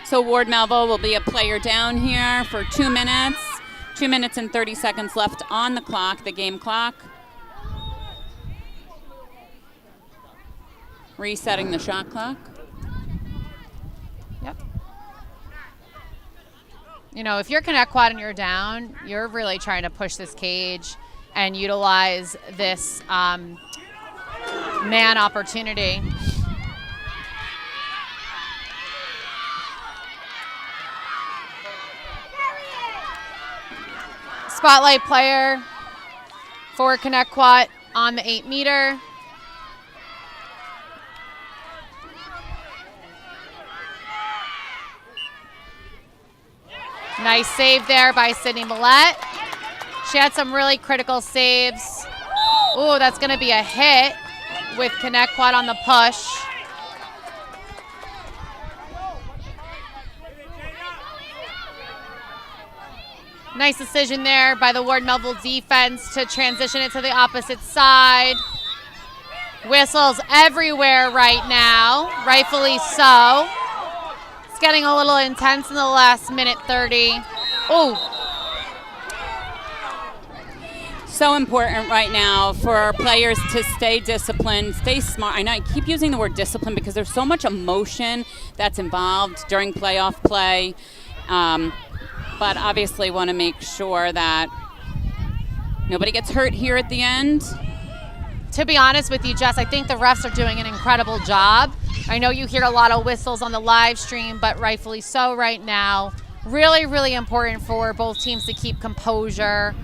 So Ward Melville will be a player down here for 2 minutes. 2 minutes and 30 seconds left on the clock, the game clock. Resetting the shot clock. Yep. You know, if you're Connetquot and you're down, you're really trying to push this cage and utilize this man opportunity. Spotlight player for Connetquot on the 8-meter. Nice save there by Sydney Millette. She had some really critical saves. Ooh, that's going to be a hit with Connetquot on the push. Nice decision there by the Ward Melville defense to transition it to the opposite side. Whistles everywhere right now, rightfully so. It's getting a little intense in the last minute 30. Ooh. So important right now for our players to stay disciplined, stay smart. I know I keep using the word discipline because there's so much emotion that's involved during playoff play. But obviously want to make sure that nobody gets hurt here at the end. To be honest with you, Jess, I think the refs are doing an incredible job. I know you hear a lot of whistles on the live stream, but rightfully so right now. Really, really important for both teams to keep composure.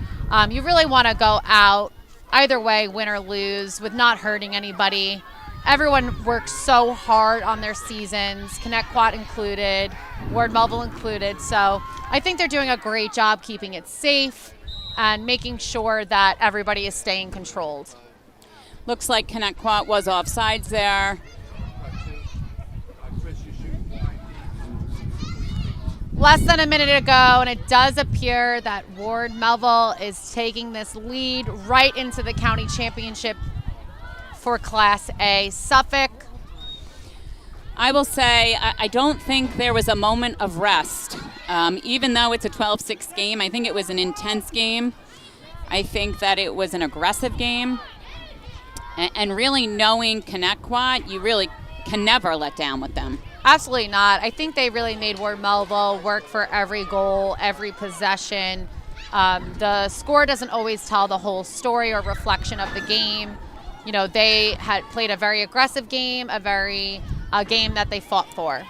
You really want to go out, either way, win or lose, with not hurting anybody. Everyone works so hard on their seasons, Connetquot included, Ward Melville included. So I think they're doing a great job keeping it safe and making sure that everybody is staying controlled. Looks like Connetquot was offsides there. Less than a minute ago, and it does appear that Ward Melville is taking this lead right into the county championship for Class A. Suffolk. I will say I don't think there was a moment of rest. Even though it's a 12-6 game, I think it was an intense game. I think that it was an aggressive game. And really knowing Connetquot, you really can never let down with them. Absolutely not. I think they really made Ward Melville work for every goal, every possession. The score doesn't always tell the whole story or reflection of the game. You know, they had played a very aggressive game, a game that they fought for.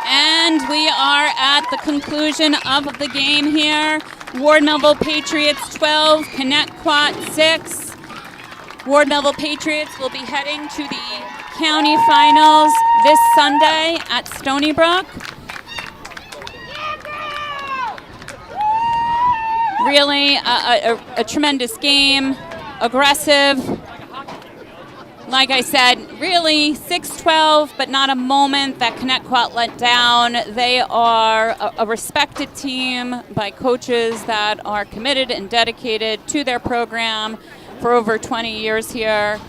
And we are at the conclusion of the game here. Ward Melville Patriots 12, Connetquot 6. Ward Melville Patriots will be heading to the county finals this Sunday at Stony Brook. Really a tremendous game, aggressive. Like I said, really 6-12, but not a moment that Connetquot let down. They are a respected team by coaches that are committed and dedicated to their program for over 20 years here.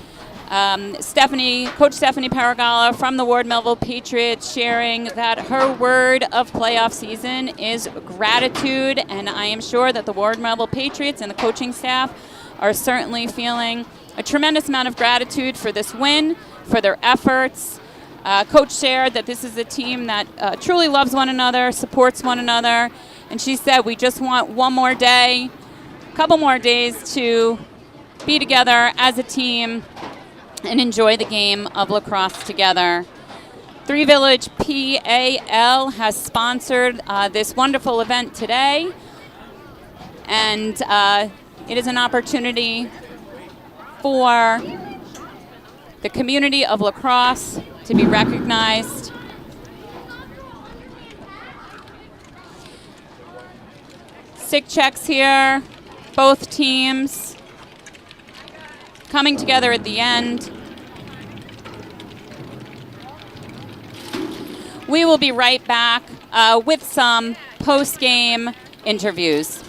Coach Stephanie Paragala from the Ward Melville Patriots sharing that her word of playoff season is gratitude, and I am sure that the Ward Melville Patriots and the coaching staff are certainly feeling a tremendous amount of gratitude for this win, for their efforts. Coach shared that this is a team that truly loves one another, supports one another, and she said we just want one more day, a couple more days to be together as a team and enjoy the game of lacrosse together. Three Village PAL has sponsored this wonderful event today, and it is an opportunity for the community of lacrosse to be recognized. Sick checks here, both teams coming together at the end. We will be right back with some post-game interviews.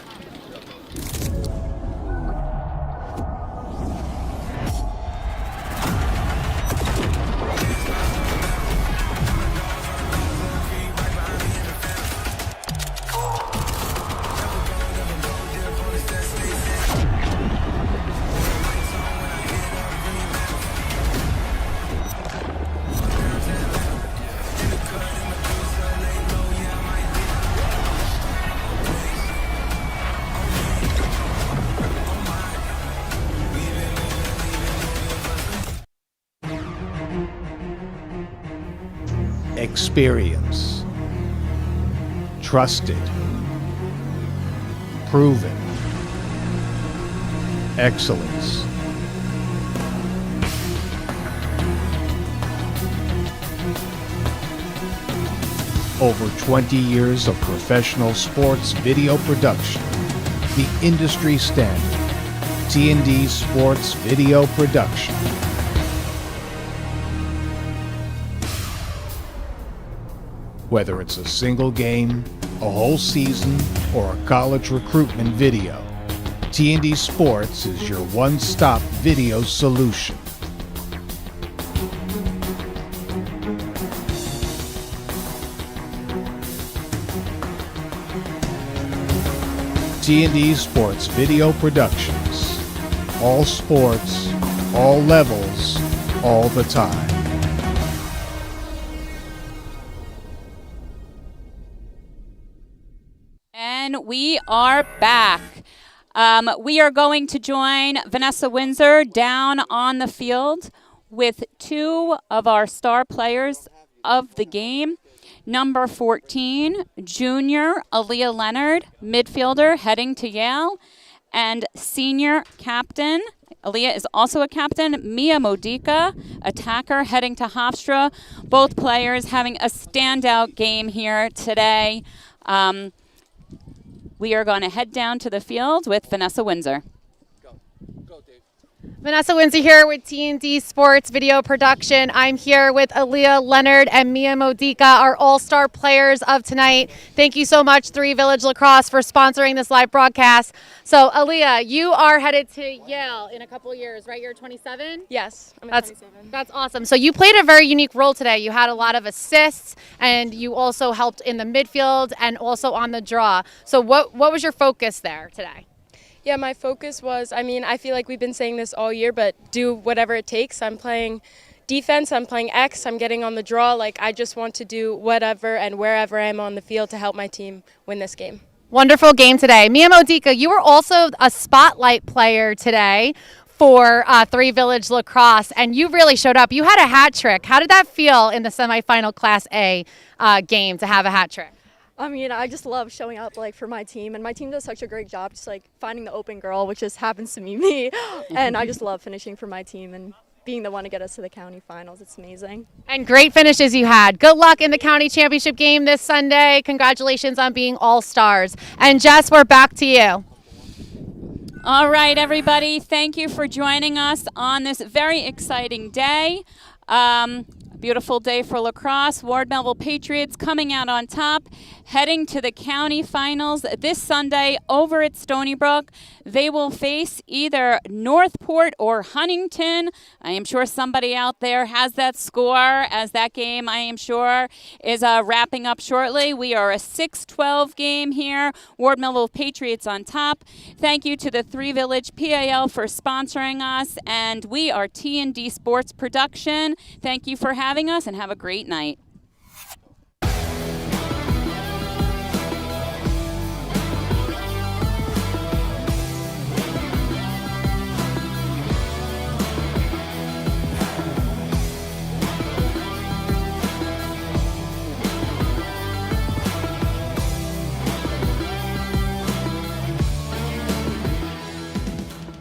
Experience, trusted, proven, excellence. Over 20 years of professional sports video production, the industry standard, T&D Sports Video Production. Whether it's a single game, a whole season, or a college recruitment video, T&D Sports is your one-stop video solution. T&D Sports Video Productions. All sports, all levels, all the time. And we are back. We are going to join Vanessa Windsor down on the field with two of our star players of the game. Number 14, junior Aaliyah Leonard, midfielder heading to Yale, and senior captain, Aaliyah is also a captain, Mia Modica, attacker heading to Hofstra. Both players having a standout game here today. We are going to head down to the field with Vanessa Windsor. Vanessa Windsor here with T&D Sports Video Production. I'm here with Aaliyah Leonard and Mia Modica, our all-star players of tonight. Thank you so much, Three Village Lacrosse, for sponsoring this live broadcast. So, Aaliyah, you are headed to Yale in a couple of years, right? You're 27? Yes, I'm 27. That's awesome. So you played a very unique role today. You had a lot of assists, and you also helped in the midfield and also on the draw. So what was your focus there today? Yeah, my focus was, I feel like we've been saying this all year, but do whatever it takes. I'm playing defense, I'm playing X, I'm getting on the draw. Like, I just want to do whatever and wherever I'm on the field to help my team win this game. Wonderful game today. Mia Modica, you were also a spotlight player today for Three Village Lacrosse, and you really showed up. You had a hat trick. How did that feel in the semifinal Class A game to have a hat trick? I just love showing up for my team, and my team does such a great job just finding the open girl, which just happens to be me. And I just love finishing for my team and being the one to get us to the county finals. It's amazing. And great finishes you had. Good luck in the county championship game this Sunday. Congratulations on being all-stars. And Jess, we're back to you. All right, everybody. Thank you for joining us on this very exciting day. Beautiful day for lacrosse. Ward Melville Patriots coming out on top, heading to the county finals this Sunday over at Stony Brook. They will face either Northport or Huntington. I am sure somebody out there has that score, as that game, I am sure, is wrapping up shortly. We are a 6-12 game here. Ward Melville Patriots on top. Thank you to the Three Village PAL for sponsoring us, and we are T&D Sports Production. Thank you for having us, and have a great night.